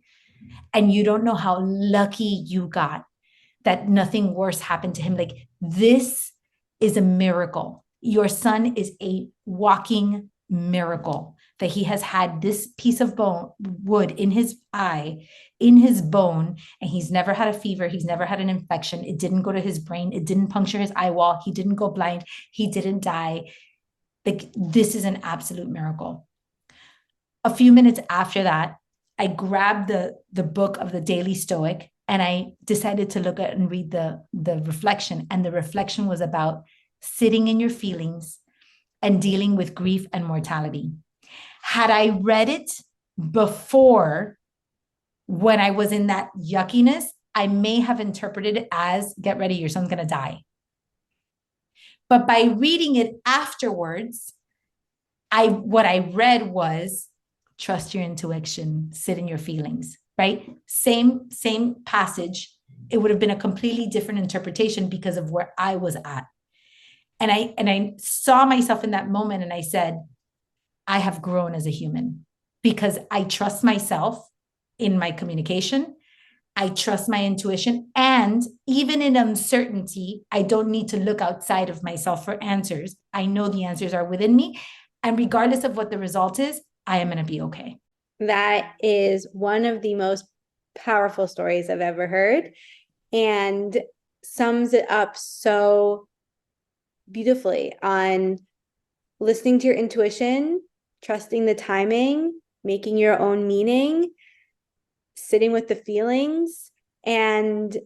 And you don't know how lucky you got that nothing worse happened to him. Like, this is a miracle. Your son is a walking miracle that he has had this piece of wood in his eye, in his bone, and he's never had a fever. He's never had an infection. It didn't go to his brain. It didn't puncture his eye wall. He didn't go blind. He didn't die. Like, this is an absolute miracle. A few minutes after that, I grabbed the book of the Daily Stoic and I decided to look at and read the reflection. And the reflection was about sitting in your feelings and dealing with grief and mortality. Had I read it before, when I was in that yuckiness, I may have interpreted it as, get ready, your son's going to die. But by reading it afterwards, what I read was, trust your intuition, sit in your feelings, right? Same passage. It would have been a completely different interpretation because of where I was at. And I saw myself in that moment and I said, I have grown as a human because I trust myself in my communication. I trust my intuition. And even in uncertainty, I don't need to look outside of myself for answers. I know the answers are within me. And regardless of what the result is, I am going to be okay. That is one of the most powerful stories I've ever heard and sums it up so beautifully on listening to your intuition, trusting the timing, making your own meaning, sitting with the feelings, and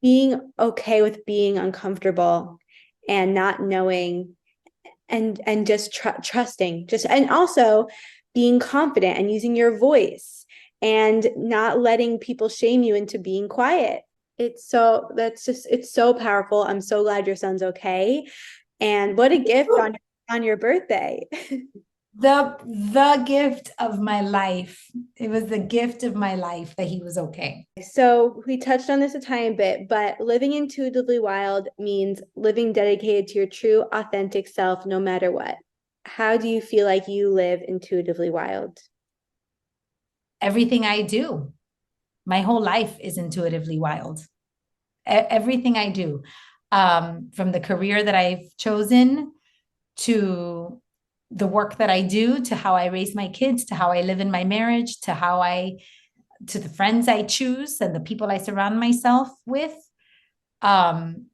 being okay with being uncomfortable and not knowing, and just trusting, and also being confident and using your voice and not letting people shame you into being quiet. It's so powerful. I'm so glad your son's okay. And what a gift on your birthday. The gift of my life. It was the gift of my life that he was okay. So we touched on this a tiny bit, but living intuitively wild means living dedicated to your true, authentic self, no matter what. How do you feel like you live intuitively wild? Everything I do. My whole life is intuitively wild. Everything I do, from the career that I've chosen to the work that I do, to how I raise my kids, to how I live in my marriage, to the friends I choose and the people I surround myself with. Um,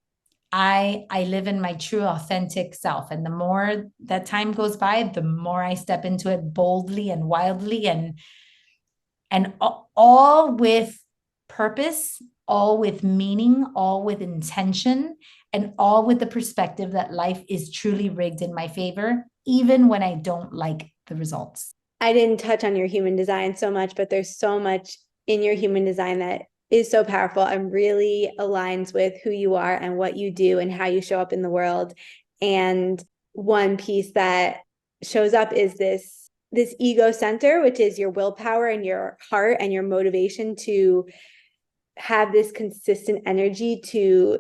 I live in my true authentic self. And the more that time goes by, the more I step into it boldly and wildly and all with purpose, all with meaning, all with intention, and all with the perspective that life is truly rigged in my favor, even when I don't like the results. I didn't touch on your human design so much, but there's so much in your human design that is so powerful and really aligns with who you are and what you do and how you show up in the world. And one piece that shows up is this ego center, which is your willpower and your heart and your motivation to have this consistent energy to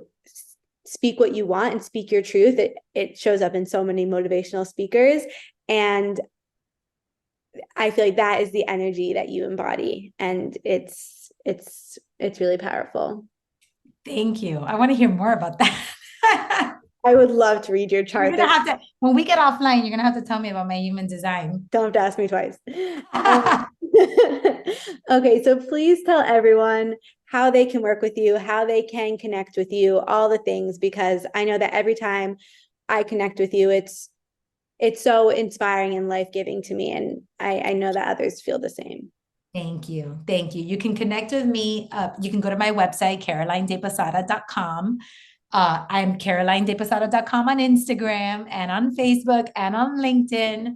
speak what you want and speak your truth. It shows up in so many motivational speakers. And I feel like that is the energy that you embody. And it's really powerful. Thank you. I want to hear more about that. I would love to read your You're chart. gonna have to, when we get offline, you're gonna have to tell me about my human design. Don't have to ask me twice. Okay, so please tell everyone how they can work with you, how they can connect with you, all the things, because I know that every time I connect with you, it's so inspiring and life-giving to me. And I know that others feel the same. Thank you. Thank you. You can connect with me. You can go to my website, carolinedeposada.com. I'm carolinedeposada.com on Instagram and on Facebook and on LinkedIn.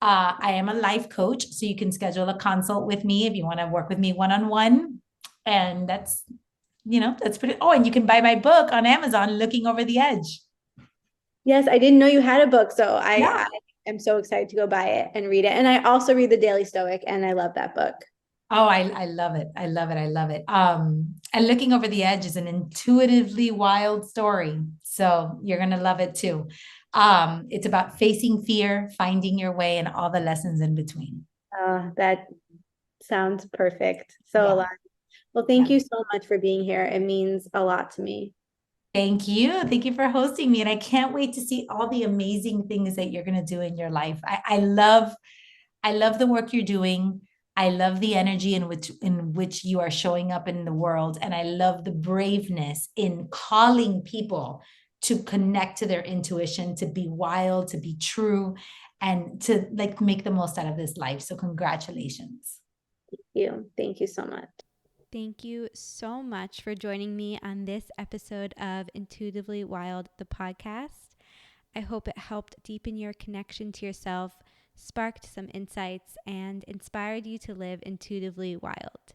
I am a life coach, so you can schedule a consult with me if you want to work with me one-on-one. And that's pretty. Oh, and you can buy my book on Amazon, Looking Over the Edge. Yes, I didn't know you had a book, so Yeah. I am so excited to go buy it and read it. And I also read The Daily Stoic, and I love that book. Oh, I love it. I love it. I love it. And Looking Over the Edge is an intuitively wild story. So you're gonna love it too. It's about facing fear, finding your way, and all the lessons in between. That sounds perfect. So Yeah. aligned. Well, thank Yeah. you so much for being here. It means a lot to me. Thank you. Thank you for hosting me. And I can't wait to see all the amazing things that you're gonna do in your life. I love the work you're doing. I love the energy in which you are showing up in the world. And I love the braveness in calling people to connect to their intuition, to be wild, to be true, and to like make the most out of this life. So congratulations. Thank you so much. Thank you so much for joining me on this episode of Intuitively Wild, the podcast. I hope it helped deepen your connection to yourself, sparked some insights, and inspired you to live intuitively wild.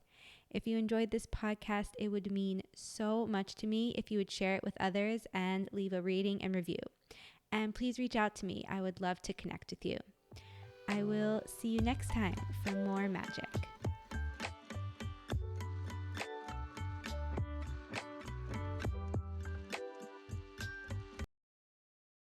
If you enjoyed this podcast, it would mean so much to me if you would share it with others and leave a rating and review. And please reach out to me. I would love to connect with you. I will see you next time for more magic.